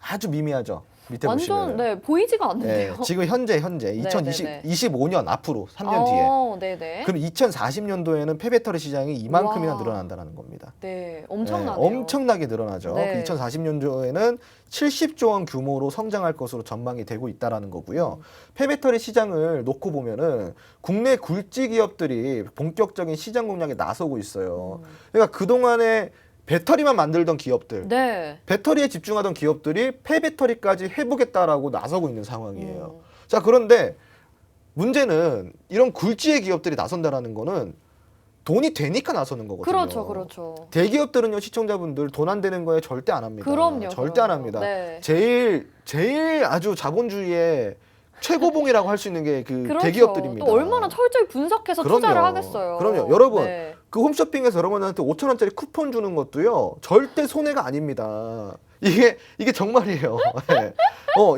아주 미미하죠. 밑에 완전 보시면 네 보이지가 않는데요. 지금 현재 네네네. 2025년 앞으로 3년 뒤에. 네네. 그럼 2040년도에는 폐배터리 시장이 이만큼이나 와. 늘어난다는 겁니다. 네, 엄청나네요. 엄청나게 늘어나죠. 네. 2040년도에는 70조 원 규모로 성장할 것으로 전망이 되고 있다라는 거고요. 폐배터리 시장을 놓고 보면은 국내 굴지 기업들이 본격적인 시장 공략에 나서고 있어요. 그러니까 그동안에 배터리만 만들던 기업들, 네. 배터리에 집중하던 기업들이 폐배터리까지 해보겠다라고 나서고 있는 상황이에요. 자, 그런데 문제는 이런 굴지의 기업들이 나선다라는 거는 돈이 되니까 나서는 거거든요. 그렇죠, 그렇죠. 대기업들은요, 시청자분들 돈 안 되는 거에 절대 안 합니다. 그럼요. 절대 안 합니다. 네. 제일 아주 자본주의의 최고봉이라고 할 수 있는 게 그 그렇죠. 대기업들입니다. 또 얼마나 철저히 분석해서 그럼요. 투자를 하겠어요. 그럼요. 여러분, 네. 그 홈쇼핑에서 여러분한테 5,000원짜리 쿠폰 주는 것도요, 절대 손해가 아닙니다. 이게 정말이에요. 네.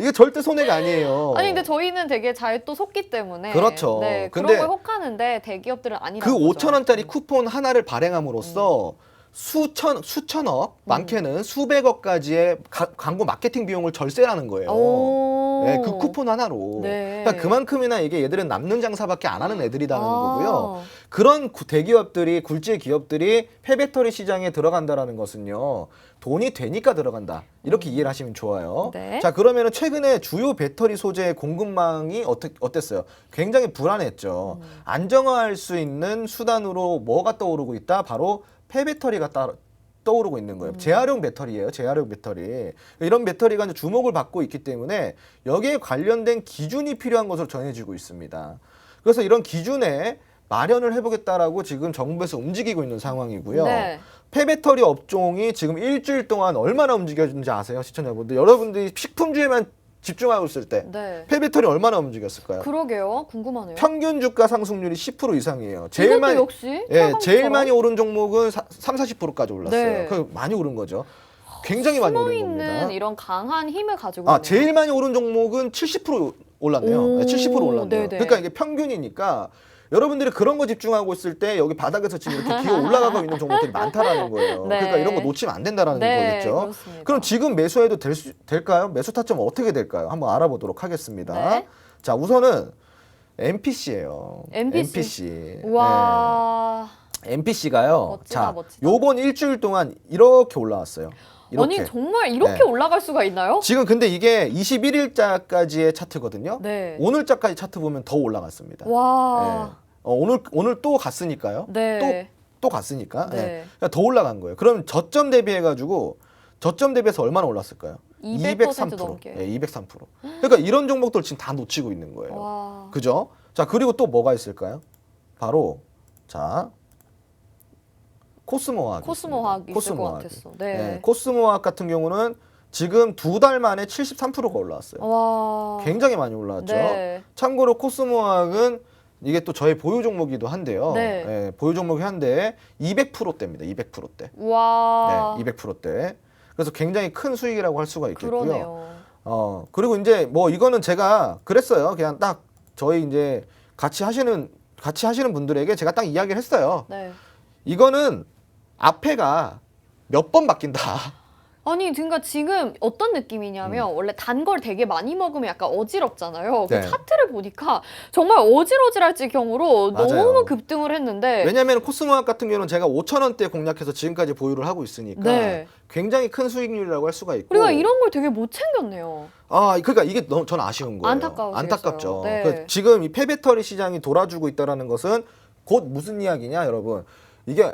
이게 절대 손해가 아니에요. 아니 근데 저희는 되게 잘 또 속기 때문에 그렇죠. 네, 근데 그런 걸 혹하는데 대기업들은 그 아니라는 거죠. 5,000원짜리 쿠폰 하나를 발행함으로써 수천억, 많게는 수백억까지의 광고 마케팅 비용을 절세라는 거예요. 오. 네, 그 쿠폰 하나로. 네. 그러니까 그만큼이나 이게 얘들은 남는 장사밖에 안 하는 애들이라는 아. 거고요. 그런 대기업들이, 굴지의 기업들이 폐배터리 시장에 들어간다라는 것은요, 돈이 되니까 들어간다. 이렇게 이해를 하시면 좋아요. 네. 자, 그러면은 최근에 주요 배터리 소재 공급망이 어땠어요? 굉장히 불안했죠. 안정화할 수 있는 수단으로 뭐가 떠오르고 있다? 바로 폐배터리가 떠오르고 있는 거예요. 재활용 배터리예요. 재활용 배터리. 이런 배터리가 이제 주목을 받고 있기 때문에 여기에 관련된 기준이 필요한 것으로 전해지고 있습니다. 그래서 이런 기준에 마련을 해보겠다라고 지금 정부에서 움직이고 있는 상황이고요. 네. 폐배터리 업종이 지금 일주일 동안 얼마나 움직여준지 아세요? 시청자분들. 여러분들이 식품주에만 집중하고 있을 때 네. 폐배터리 얼마나 움직였을까요? 그러게요. 궁금하네요. 평균 주가 상승률이 10% 이상이에요. 이것도 역시 제일 많이 오른 종목은 3-40%까지 올랐어요. 네. 그 많이 오른 거죠. 굉장히 많이 오른 숨어있는 겁니다. 이런 강한 힘을 가지고 있네요. 제일 많이 오른 종목은 70% 올랐네요. 오, 70% 올랐네요. 네네. 그러니까 이게 평균이니까 여러분들이 그런 거 집중하고 있을 때 여기 바닥에서 지금 이렇게 기어 올라가고 있는 종목들이 많다라는 거예요. 네. 그러니까 이런 거 놓치면 안 된다라는 네, 거겠죠. 그렇습니다. 그럼 지금 매수해도 될까요? 매수 타점은 어떻게 될까요? 한번 알아보도록 하겠습니다. 네. 자, 우선은 MPC예요. MPC. 네. 와. MPC가요. 멋지다, 자, 멋지다. 요번 일주일 동안 이렇게 올라왔어요. 이렇게. 아니 정말 이렇게 네. 올라갈 수가 있나요? 지금 근데 이게 21일자까지의 차트거든요. 네. 오늘자까지 차트 보면 더 올라갔습니다. 와. 네. 오늘 또 갔으니까요. 네. 또 갔으니까. 네. 네. 그러니까 더 올라간 거예요. 그럼 저점 대비해가지고 저점 대비해서 얼마나 올랐을까요? 200% 넘게. 네, 203%. 그러니까 이런 종목들 지금 다 놓치고 있는 거예요. 와. 그죠? 자, 그리고 또 뭐가 있을까요? 바로 자 코스모화학. 코스모화학 있을 것 같았어. 네. 코스모화학 같은 경우는 지금 2달 만에 73%가 올라왔어요. 와. 굉장히 많이 올라왔죠. 네. 참고로 코스모화학은 이게 또 저의 보유 종목이기도 한데요. 네. 예, 보유 종목이 한데 200%대입니다. 200%대. 와. 네, 200%대. 그래서 굉장히 큰 수익이라고 할 수가 있겠고요. 그러네요. 그리고 이제 뭐 이거는 제가 그랬어요. 그냥 딱 저희 이제 같이 하시는 분들에게 제가 딱 이야기를 했어요. 네. 이거는 앞에가 몇 번 바뀐다. 아니, 그러니까 지금 어떤 느낌이냐면 원래 단 걸 되게 많이 먹으면 약간 어지럽잖아요. 그 네. 차트를 보니까 정말 어질어질할 지경으로 맞아요. 너무 급등을 했는데 왜냐하면 코스모학 같은 경우는 제가 5,000원대 공략해서 지금까지 보유를 하고 있으니까 네. 굉장히 큰 수익률이라고 할 수가 있고. 우리가 이런 걸 되게 못 챙겼네요. 그러니까 이게 전 아쉬운 거예요. 안타까우시겠어요. 안타깝죠. 네. 지금 이 폐배터리 시장이 돌아주고 있다라는 것은 곧 무슨 이야기냐, 여러분? 이게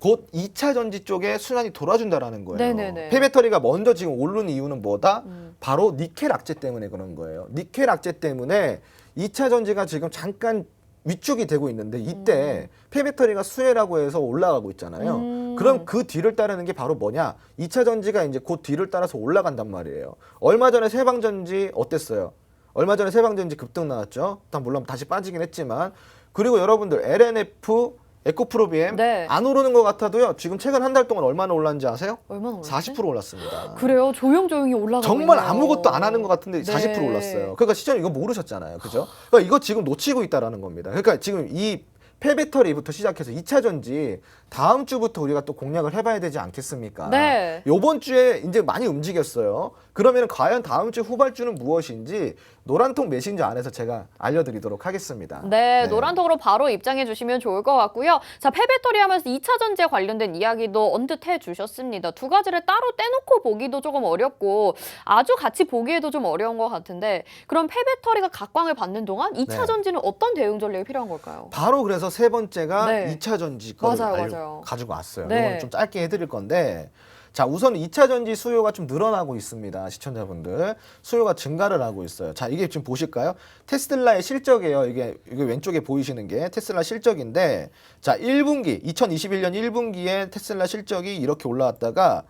곧 2차 전지 쪽에 순환이 돌아준다라는 거예요. 네네네. 폐배터리가 먼저 지금 오른 이유는 뭐다? 바로 니켈 악재 때문에 그런 거예요. 니켈 악재 때문에 2차 전지가 지금 잠깐 위축이 되고 있는데 이때 폐배터리가 수혜라고 해서 올라가고 있잖아요. 그럼 그 뒤를 따르는 게 바로 뭐냐? 2차 전지가 이제 그 뒤를 따라서 올라간단 말이에요. 얼마 전에 세방전지 어땠어요? 얼마 전에 세방전지 급등 나왔죠? 일단 물론 다시 빠지긴 했지만. 그리고 여러분들 LNF 에코프로비엠 네. 안 오르는 것 같아도요. 지금 최근 한 달 동안 얼마나 올랐는지 아세요? 얼마나 올랐지? 40% 올랐습니다. 그래요? 조용조용히 올라가고 정말 있네요. 아무것도 안 하는 것 같은데 네. 40% 올랐어요. 그러니까 시청자 이거 모르셨잖아요. 그죠? 그러니까 이거 지금 놓치고 있다라는 겁니다. 그러니까 지금 이 폐배터리부터 시작해서 2차 전지 다음 주부터 우리가 또 공략을 해봐야 되지 않겠습니까? 네. 요번 주에 이제 많이 움직였어요. 그러면 과연 다음 주 후발주는 무엇인지 노란통 메신저 안에서 제가 알려드리도록 하겠습니다. 네, 노란통으로 바로 입장해 주시면 좋을 것 같고요. 자, 폐배터리 하면서 2차 전지에 관련된 이야기도 언뜻 해 주셨습니다. 두 가지를 따로 떼놓고 보기도 조금 어렵고 아주 같이 보기에도 좀 어려운 것 같은데 그럼 폐배터리가 각광을 받는 동안 2차 네. 전지는 어떤 대응 전략이 필요한 걸까요? 바로 그래서 세 번째가 네. 2차 전지 거를 맞아요. 가지고 왔어요. 네. 이건 좀 짧게 해드릴 건데 자 우선 2차 전지 수요가 좀 늘어나고 있습니다. 시청자분들 수요가 증가를 하고 있어요. 자 이게 지금 보실까요? 테슬라의 실적이에요. 이게 왼쪽에 보이시는 게 테슬라 실적인데 자 1분기 2021년 1분기에 테슬라 실적이 이렇게 올라왔다가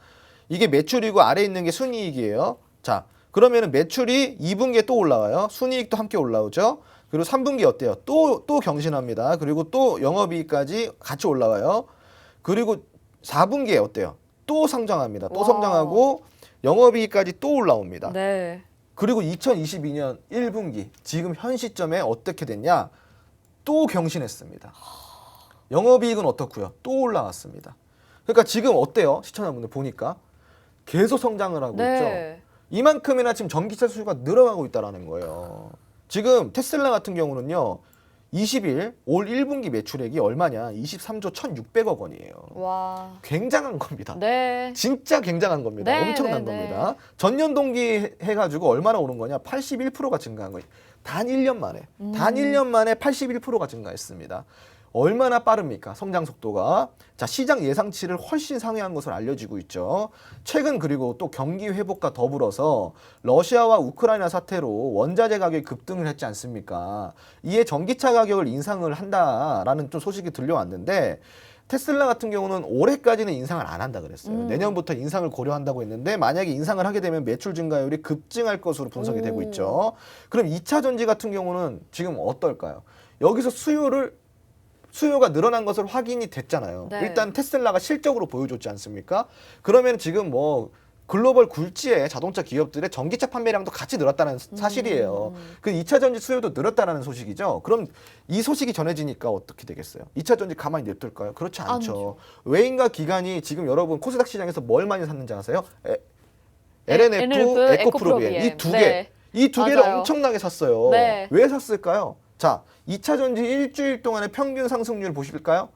이게 매출이고 아래에 있는 게 순이익이에요. 자 그러면은 매출이 2분기에 또 올라와요. 순이익도 함께 올라오죠. 그리고 3분기 어때요? 또 경신합니다. 그리고 또 영업이익까지 같이 올라와요. 그리고 4분기에 어때요? 또 성장합니다. 또 와. 성장하고 영업이익까지 또 올라옵니다. 네. 그리고 2022년 1분기 지금 현 시점에 어떻게 됐냐? 또 경신했습니다. 영업이익은 어떻고요? 또 올라왔습니다. 그러니까 지금 어때요? 시청자분들 보니까 계속 성장을 하고 있죠. 네. 이만큼이나 지금 전기차 수요가 늘어나고 있다는 거예요. 지금 테슬라 같은 경우는요. 20일 올 1분기 매출액이 얼마냐? 23조 1,600억 원이에요. 와. 굉장한 겁니다. 네. 진짜 굉장한 겁니다. 네, 엄청난 네, 겁니다. 전년 동기 해가지고 얼마나 오른 거냐? 81%가 증가한 거예요. 단 1년 만에. 단 1년 만에 81%가 증가했습니다. 얼마나 빠릅니까? 성장 속도가. 자, 시장 예상치를 훨씬 상회한 것으로 알려지고 있죠. 최근 그리고 또 경기 회복과 더불어서 러시아와 우크라이나 사태로 원자재 가격이 급등을 했지 않습니까? 이에 전기차 가격을 인상을 한다라는 좀 소식이 들려왔는데 테슬라 같은 경우는 올해까지는 인상을 안 한다 그랬어요. 내년부터 인상을 고려한다고 했는데 만약에 인상을 하게 되면 매출 증가율이 급증할 것으로 분석이 되고 있죠. 그럼 2차 전지 같은 경우는 지금 어떨까요? 여기서 수요가 늘어난 것을 확인이 됐잖아요. 네. 일단 테슬라가 실적으로 보여줬지 않습니까? 그러면 지금 뭐 글로벌 굴지의 자동차 기업들의 전기차 판매량도 같이 늘었다는 사실이에요. 그 2차 전지 수요도 늘었다는 소식이죠. 그럼 이 소식이 전해지니까 어떻게 되겠어요? 2차 전지 가만히 냅둘까요? 그렇지 않죠. 아니죠. 외인과 기관이 지금 여러분 코스닥 시장에서 뭘 많이 샀는지 아세요? LNF, NLF, 에코프로비엠 이 두 개. 네. 이 두 개를 맞아요. 엄청나게 샀어요. 네. 왜 샀을까요? 자, 2차 전지 일주일 동안의 평균 상승률 보실까요?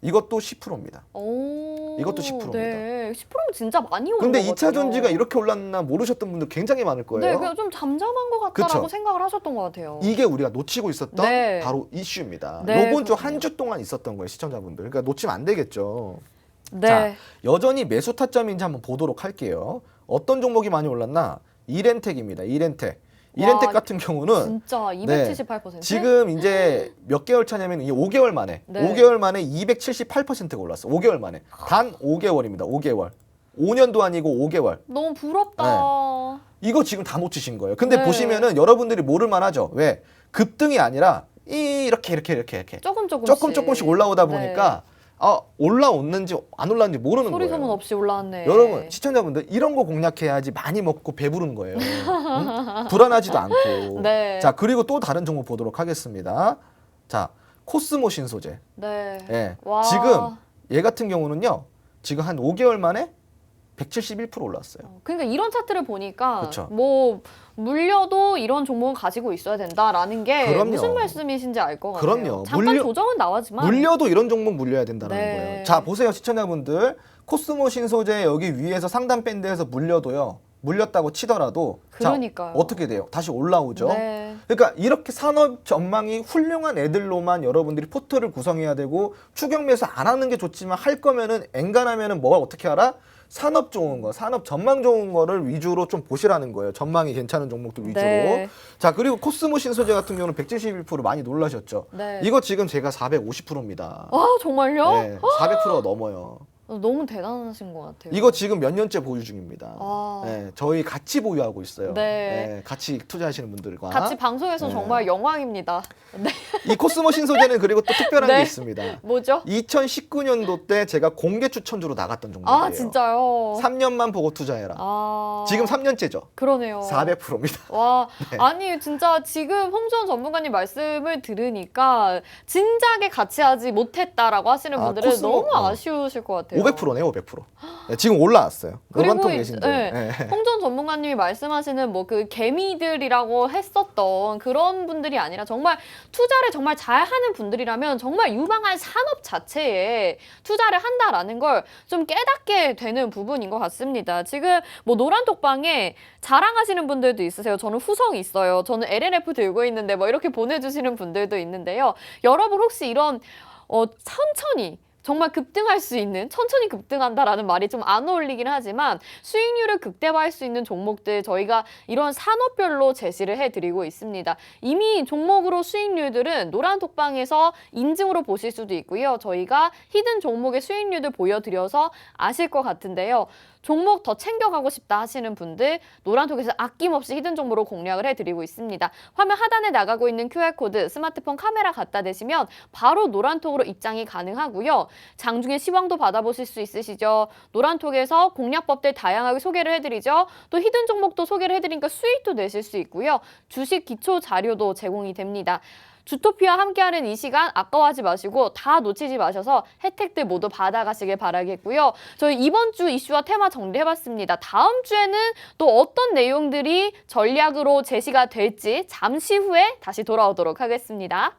이것도 10%입니다. 오. 이것도 10%입니다. 네. 10%면 진짜 많이 오른 근데 거거든요. 2차 전지가 이렇게 올랐나 모르셨던 분들 굉장히 많을 거예요. 네, 그냥 좀 잠잠한 것 같다라고 그쵸? 생각을 하셨던 것 같아요. 이게 우리가 놓치고 있었던 네. 바로 이슈입니다. 네, 요번 주 그렇군요. 한 주 동안 있었던 거예요, 시청자분들. 그러니까 놓치면 안 되겠죠. 네. 자, 여전히 매수 타점인지 한번 보도록 할게요. 어떤 종목이 많이 올랐나? 이렌텍입니다. 이렌텍. 이렌텍 와, 같은 경우는 진짜 278%. 지금 이제 몇 개월 차냐면 이게 5개월 만에 네. 5개월 만에 278%가 올랐어. 5개월 만에. 단 5개월입니다. 5개월. 5년도 아니고 5개월. 너무 부럽다. 이거 지금 다 놓치신 거예요. 근데 네. 보시면은 여러분들이 모를 만하죠. 왜? 급등이 아니라 이렇게 조금씩 올라오다 보니까 올라왔는지 안 올라왔는지 모르는 소리 거예요. 소문 없이 올라왔네. 여러분 시청자분들 이런 거 공략해야지 많이 먹고 배부른 거예요. 응? 불안하지도 않고. 네. 자 그리고 또 다른 종목 보도록 하겠습니다. 자 코스모 신소재. 네. 예. 와. 지금 얘 같은 경우는요. 지금 한 5개월 만에 171% 올랐어요. 그러니까 이런 차트를 보니까 그쵸. 뭐 물려도 이런 종목은 가지고 있어야 된다라는 게 그럼요. 무슨 말씀이신지 알 것 같아요. 그럼요. 잠깐 조정은 나왔지만 물려도 이런 종목 물려야 된다는 네. 거예요. 자 보세요 시청자분들 코스모 신소재 여기 위에서 상단 밴드에서 물려도요. 물렸다고 치더라도 그러니까요. 자, 어떻게 돼요? 다시 올라오죠. 네. 그러니까 이렇게 산업 전망이 훌륭한 애들로만 여러분들이 포트를 구성해야 되고 추격 매수 안 하는 게 좋지만 할 거면은 엔간하면은 뭘 어떻게 알아? 산업 좋은 거, 산업 전망 좋은 거를 위주로 좀 보시라는 거예요. 전망이 괜찮은 종목들 위주로. 네. 자, 그리고 코스모 신소재 같은 경우는 171% 많이 놀라셨죠. 네. 이거 지금 제가 450%입니다. 아 정말요? 네, 400%가 넘어요. 너무 대단하신 것 같아요. 이거 지금 몇 년째 보유 중입니다. 아. 네, 저희 같이 보유하고 있어요. 네. 같이 투자하시는 분들과. 같이 방송에서 네. 정말 영광입니다. 네. 이 코스모 신소재는 그리고 또 특별한 네. 게 있습니다. 뭐죠? 2019년도 때 제가 공개 추천주로 나갔던 종목이에요. 아 진짜요? 3년만 보고 투자해라. 아 지금 3년째죠. 그러네요. 400%입니다. 와, 네. 아니 진짜 지금 홍수원 전문가님 말씀을 들으니까 진작에 같이 하지 못했다라고 하시는 분들은 코스모, 너무 아쉬우실 것 같아요. 500%네요, 500%. 네, 지금 올라왔어요. 노란통 그리고 계신데. 네. 홍전 전문가님이 말씀하시는 뭐 그 개미들이라고 했었던 그런 분들이 아니라 정말 투자를 정말 잘하는 분들이라면 정말 유망한 산업 자체에 투자를 한다라는 걸 좀 깨닫게 되는 부분인 것 같습니다. 지금 뭐 노란톡방에 자랑하시는 분들도 있으세요. 저는 후성이 있어요. 저는 LNF 들고 있는데 뭐 이렇게 보내주시는 분들도 있는데요. 여러분 혹시 이런 천천히 정말 급등할 수 있는, 천천히 급등한다라는 말이 좀 안 어울리긴 하지만 수익률을 극대화할 수 있는 종목들 저희가 이런 산업별로 제시를 해드리고 있습니다. 이미 종목으로 수익률들은 노란톡방에서 인증으로 보실 수도 있고요. 저희가 히든 종목의 수익률들 보여드려서 아실 것 같은데요. 종목 더 챙겨가고 싶다 하시는 분들 노란톡에서 아낌없이 히든 종목으로 공략을 해드리고 있습니다. 화면 하단에 나가고 있는 QR코드 스마트폰 카메라 갖다 대시면 바로 노란톡으로 입장이 가능하고요. 장중에 시황도 받아보실 수 있으시죠. 노란톡에서 공략법들 다양하게 소개를 해드리죠. 또 히든 종목도 소개를 해드리니까 수익도 내실 수 있고요. 주식 기초 자료도 제공이 됩니다. 주토피아 함께하는 이 시간 아까워하지 마시고 다 놓치지 마셔서 혜택들 모두 받아가시길 바라겠고요. 저희 이번 주 이슈와 테마 정리해봤습니다. 다음 주에는 또 어떤 내용들이 전략으로 제시가 될지 잠시 후에 다시 돌아오도록 하겠습니다.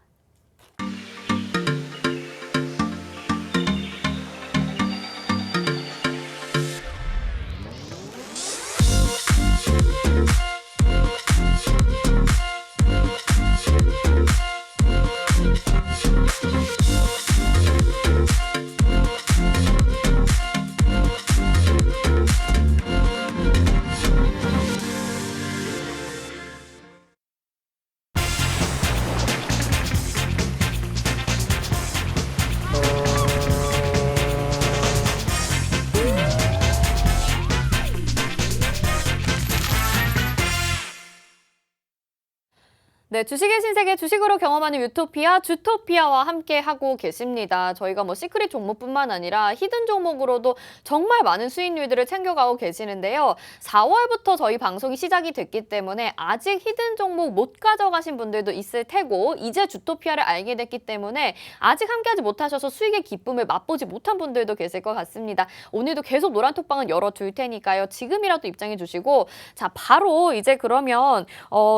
네, 주식의 신세계 주식으로 경험하는 유토피아, 주토피아와 함께 하고 계십니다. 저희가 뭐 시크릿 종목뿐만 아니라 히든 종목으로도 정말 많은 수익률들을 챙겨가고 계시는데요. 4월부터 저희 방송이 시작이 됐기 때문에 아직 히든 종목 못 가져가신 분들도 있을 테고 이제 주토피아를 알게 됐기 때문에 아직 함께하지 못하셔서 수익의 기쁨을 맛보지 못한 분들도 계실 것 같습니다. 오늘도 계속 노란톡방은 열어둘 테니까요. 지금이라도 입장해 주시고 자, 바로 이제 그러면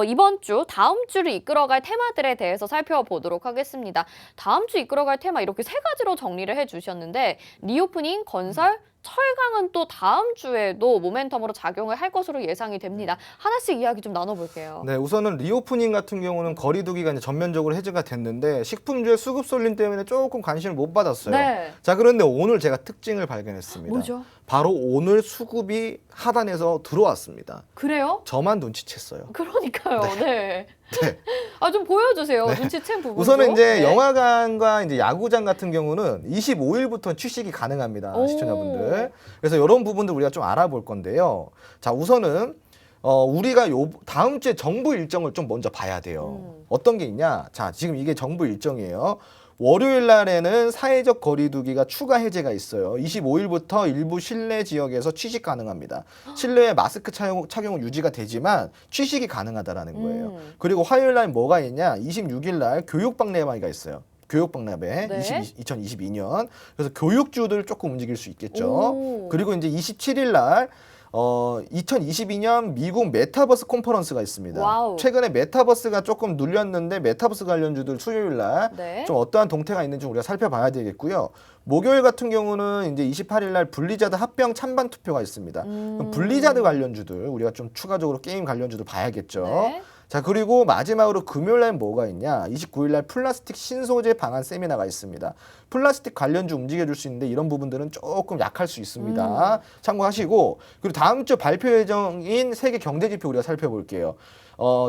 이번 주, 다음 주를 이끌어갈 테마들에 대해서 살펴보도록 하겠습니다. 다음 주 이끌어갈 테마 이렇게 세 가지로 정리를 해주셨는데 리오프닝, 건설, 철강은 또 다음 주에도 모멘텀으로 작용을 할 것으로 예상이 됩니다. 하나씩 이야기 좀 나눠볼게요. 네, 우선은 리오프닝 같은 경우는 거리두기가 이제 전면적으로 해제가 됐는데 식품주의 수급 쏠림 때문에 조금 관심을 못 받았어요. 네. 자, 그런데 오늘 제가 특징을 발견했습니다. 뭐죠? 바로 오늘 수급이 하단에서 들어왔습니다. 그래요? 저만 눈치챘어요. 그러니까요. 네. 네. 아, 좀 보여주세요. 네. 눈치챈 부분. 우선은 이제 네. 영화관과 이제 야구장 같은 경우는 25일부터 취식이 가능합니다. 오. 시청자분들. 그래서 이런 부분들 우리가 좀 알아볼 건데요. 자, 우선은 우리가 다음 주에 정부 일정을 좀 먼저 봐야 돼요. 어떤 게 있냐? 자, 지금 이게 정부 일정이에요. 월요일 날에는 사회적 거리두기가 추가 해제가 있어요. 25일부터 일부 실내 지역에서 취식 가능합니다. 실내에 마스크 착용은 유지가 되지만 취식이 가능하다라는 거예요. 그리고 화요일 날 뭐가 있냐? 26일 날 교육박람회가 있어요. 교육박람회 네. 2022년. 그래서 교육주들 조금 움직일 수 있겠죠. 오. 그리고 이제 27일 날 2022년 미국 메타버스 컨퍼런스가 있습니다. 와우. 최근에 메타버스가 조금 눌렸는데 메타버스 관련주들 수요일 날 네. 좀 어떠한 동태가 있는지 우리가 살펴봐야 되겠고요. 목요일 같은 경우는 이제 28일 날 블리자드 합병 찬반 투표가 있습니다. 그럼 블리자드 관련주들 우리가 좀 추가적으로 게임 관련주들 봐야겠죠. 네. 자, 그리고 마지막으로 금요일 날 뭐가 있냐? 29일 날 플라스틱 신소재 방안 세미나가 있습니다. 플라스틱 관련주 움직여줄 수 있는데 이런 부분들은 조금 약할 수 있습니다. 참고하시고, 그리고 다음 주 발표 예정인 세계 경제지표 우리가 살펴볼게요.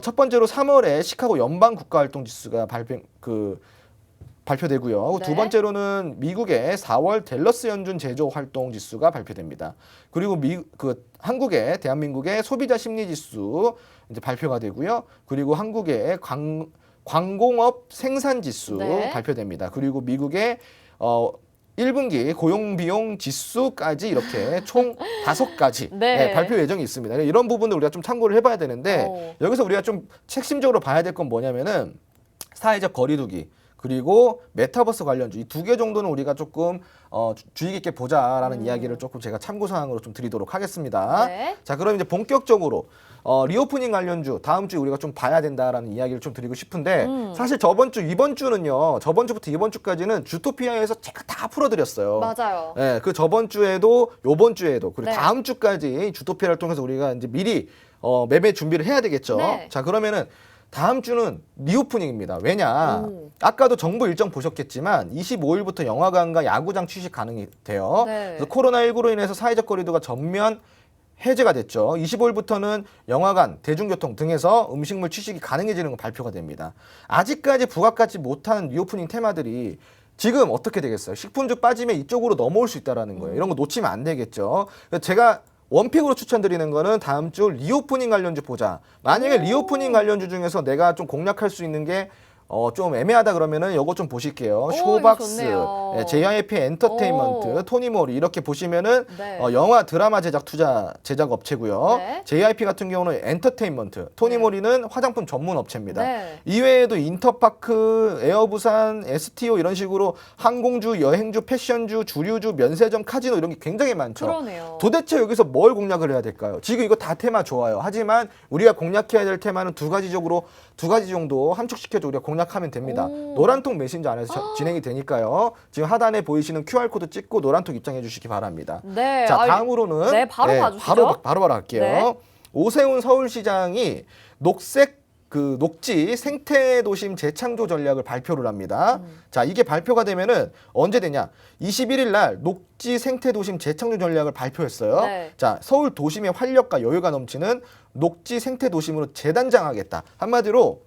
첫 번째로 3월에 시카고 연방국가활동지수가 발표되고요. 네. 두 번째로는 미국의 4월 댈러스 연준 제조 활동 지수가 발표됩니다. 그리고 한국의 대한민국의 소비자 심리 지수 이제 발표가 되고요. 그리고 한국의 광공업 생산 지수 네. 발표됩니다. 그리고 미국의 1분기 고용비용 지수까지 이렇게 총 5가지 네. 발표 예정이 있습니다. 이런 부분들 우리가 좀 참고를 해봐야 되는데 여기서 우리가 좀 핵심적으로 봐야 될 건 뭐냐면은 사회적 거리두기, 그리고 메타버스 관련주 이 두 개 정도는 우리가 조금 주의 깊게 보자라는 이야기를 조금 제가 참고사항으로 좀 드리도록 하겠습니다. 네. 자, 그럼 이제 본격적으로 리오프닝 관련주 다음 주에 우리가 좀 봐야 된다라는 이야기를 좀 드리고 싶은데 사실 이번 주는요. 저번 주부터 이번 주까지는 주토피아에서 제가 다 풀어드렸어요. 맞아요. 네, 그 저번 주에도 요번 주에도 그리고 네. 다음 주까지 주토피아를 통해서 우리가 이제 미리 매매 준비를 해야 되겠죠. 네. 자, 그러면은 다음 주는 리오프닝입니다. 왜냐? 오. 아까도 정부 일정 보셨겠지만 25일부터 영화관과 야구장 취식 가능이 돼요. 네. 그래서 코로나19로 인해서 사회적 거리두기가 전면 해제가 됐죠. 25일부터는 영화관, 대중교통 등에서 음식물 취식이 가능해지는 건 발표가 됩니다. 아직까지 부각하지 못한 리오프닝 테마들이 지금 어떻게 되겠어요? 식품주 빠지면 이쪽으로 넘어올 수 있다는 거예요. 이런 거 놓치면 안 되겠죠. 그래서 제가 원픽으로 추천드리는 거는 다음 주 리오프닝 관련주 보자. 만약에 리오프닝 관련주 중에서 내가 좀 공략할 수 있는 게 좀 애매하다 그러면은 요거 좀 보실게요. 이거 쇼박스, 좋네요. JYP 엔터테인먼트, 오. 토니모리 이렇게 보시면은 네. 영화 드라마 제작 업체고요. 네. JYP 같은 경우는 엔터테인먼트, 토니모리는 화장품 전문 업체입니다. 네. 이외에도 인터파크, 에어부산, STO 이런 식으로 항공주, 여행주, 패션주, 주류주, 면세점, 카지노 이런 게 굉장히 많죠. 그러네요. 도대체 여기서 뭘 공략을 해야 될까요? 지금 이거 다 테마 좋아요. 하지만 우리가 공략해야 될 테마는 두 가지 정도 함축시켜서 우리가 공략하면 됩니다. 오. 노란톡 메신저 안에서 진행이 되니까요. 지금 하단에 보이시는 QR코드 찍고 노란톡 입장해 주시기 바랍니다. 네. 자, 다음으로는 네, 바로 봐주시죠. 바로 할게요. 네. 오세훈 서울시장이 녹지 생태 도심 재창조 전략을 발표를 합니다. 자, 이게 발표가 되면은 언제 되냐? 21일 날 녹지 생태 도심 재창조 전략을 발표했어요. 네. 자, 서울 도심의 활력과 여유가 넘치는 녹지 생태 도심으로 재단장하겠다. 한마디로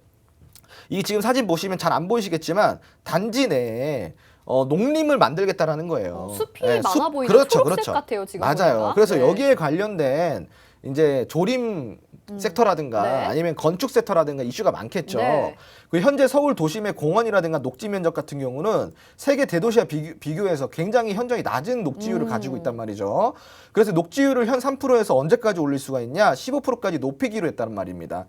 이 지금 사진 보시면 잘 안 보이시겠지만 단지 내에 농림을 만들겠다라는 거예요. 숲이 네, 많아 보이죠. 그렇죠, 초록색 그렇죠. 같아요, 지금 맞아요. 보니까. 그래서 네. 여기에 관련된 이제 조림 섹터라든가 네. 아니면 건축 섹터라든가 이슈가 많겠죠. 네. 그 현재 서울 도심의 공원이라든가 녹지 면적 같은 경우는 세계 대도시와 비교해서 굉장히 현저히 낮은 녹지율을 가지고 있단 말이죠. 그래서 녹지율을 현 3%에서 언제까지 올릴 수가 있냐? 15%까지 높이기로 했다는 말입니다.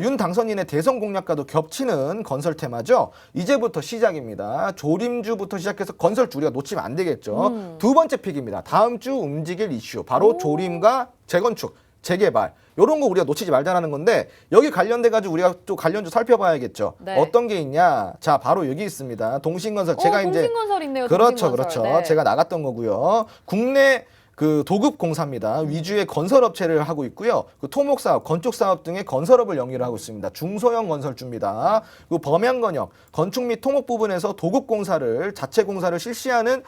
윤 당선인의 대선 공약과도 겹치는 건설 테마죠. 이제부터 시작입니다. 조림주부터 시작해서 건설주 우리가 놓치면 안 되겠죠. 두 번째 픽입니다. 다음 주 움직일 이슈. 바로 조림과 재건축, 재개발. 이런 거 우리가 놓치지 말자라는 건데 여기 관련돼 가지고 우리가 또 관련주 살펴봐야겠죠. 네. 어떤 게 있냐? 자, 바로 여기 있습니다. 동신건설. 제가 이제 동신건설 있네요. 그렇죠, 동신건설. 그렇죠. 네. 제가 나갔던 거고요. 국내 그 도급 공사입니다. 위주의 건설 업체를 하고 있고요. 그 토목 사업, 건축 사업 등의 건설업을 영위를 하고 있습니다. 중소형 건설주입니다. 그리고 범양건역, 건축 및 토목 부분에서 도급 공사를 자체 공사를 실시하는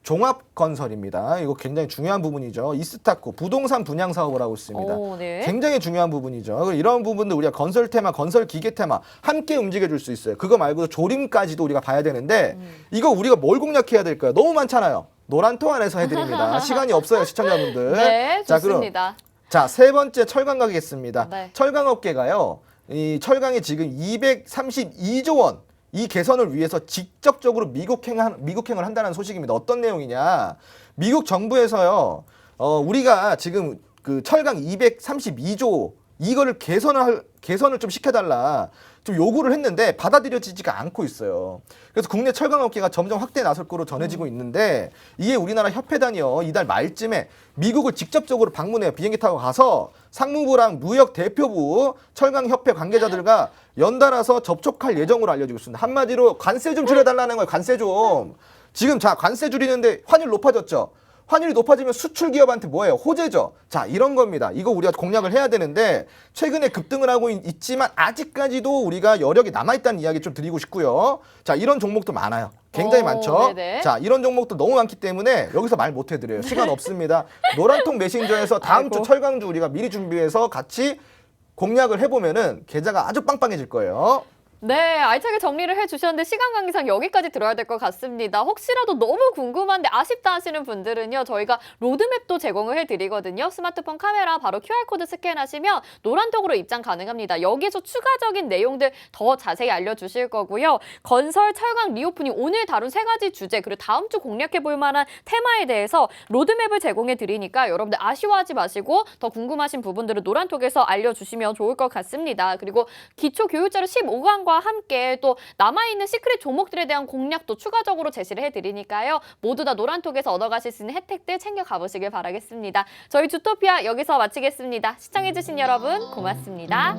종합 건설입니다. 이거 굉장히 중요한 부분이죠. 이스타코 부동산 분양 사업을 하고 있습니다. 오, 네. 굉장히 중요한 부분이죠. 이런 부분들 우리가 건설 테마, 건설 기계 테마 함께 움직여 줄 수 있어요. 그거 말고도 조림까지도 우리가 봐야 되는데 이거 우리가 뭘 공략해야 될까요? 너무 많잖아요. 노란통 안에서 해드립니다. 시간이 없어요, 시청자분들. 네, 자, 그럼 좋습니다. 자, 세 번째 철강 가겠습니다. 네. 철강업계가요. 이 철강이 지금 232조 원 이 개선을 위해서 직접적으로 미국행을 한다는 소식입니다. 어떤 내용이냐? 미국 정부에서요. 우리가 지금 그 철강 232조 이거를 개선을 좀 시켜달라. 좀 요구를 했는데 받아들여지지가 않고 있어요. 그래서 국내 철강업계가 점점 확대에 나설 거로 전해지고 있는데 이게 우리나라 협회단이요. 이달 말쯤에 미국을 직접적으로 방문해요. 비행기 타고 가서 상무부랑 무역 대표부 철강협회 관계자들과 연달아서 접촉할 예정으로 알려지고 있습니다. 한마디로 관세 좀 줄여달라는 거예요. 관세 좀. 지금 자 관세 줄이는데 환율 높아졌죠. 환율이 높아지면 수출 기업한테 뭐예요? 호재죠. 자, 이런 겁니다. 이거 우리가 공략을 해야 되는데 최근에 급등을 하고 있지만 아직까지도 우리가 여력이 남아있다는 이야기 좀 드리고 싶고요. 자, 이런 종목도 많아요. 굉장히 많죠. 네네. 자, 이런 종목도 너무 많기 때문에 여기서 말 못 해드려요. 시간 없습니다. 노란통 메신저에서 다음 주 철강주 우리가 미리 준비해서 같이 공략을 해보면은 계좌가 아주 빵빵해질 거예요. 네, 알차게 정리를 해주셨는데 시간 관계상 여기까지 들어야 될 것 같습니다. 혹시라도 너무 궁금한데 아쉽다 하시는 분들은요. 저희가 로드맵도 제공을 해드리거든요. 스마트폰 카메라 바로 QR코드 스캔하시면 노란톡으로 입장 가능합니다. 여기서 추가적인 내용들 더 자세히 알려주실 거고요. 건설, 철강, 리오프닝 오늘 다룬 세 가지 주제 그리고 다음 주 공략해볼 만한 테마에 대해서 로드맵을 제공해드리니까 여러분들 아쉬워하지 마시고 더 궁금하신 부분들은 노란톡에서 알려주시면 좋을 것 같습니다. 그리고 기초교육자료 15강 시장과 함께 또 남아있는 시크릿 종목들에 대한 공략도 추가적으로 제시를 해드리니까요. 모두 다 노란톡에서 얻어가실 수 있는 혜택들 챙겨 가보시길 바라겠습니다. 저희 주토피아 여기서 마치겠습니다. 시청해주신 여러분 고맙습니다.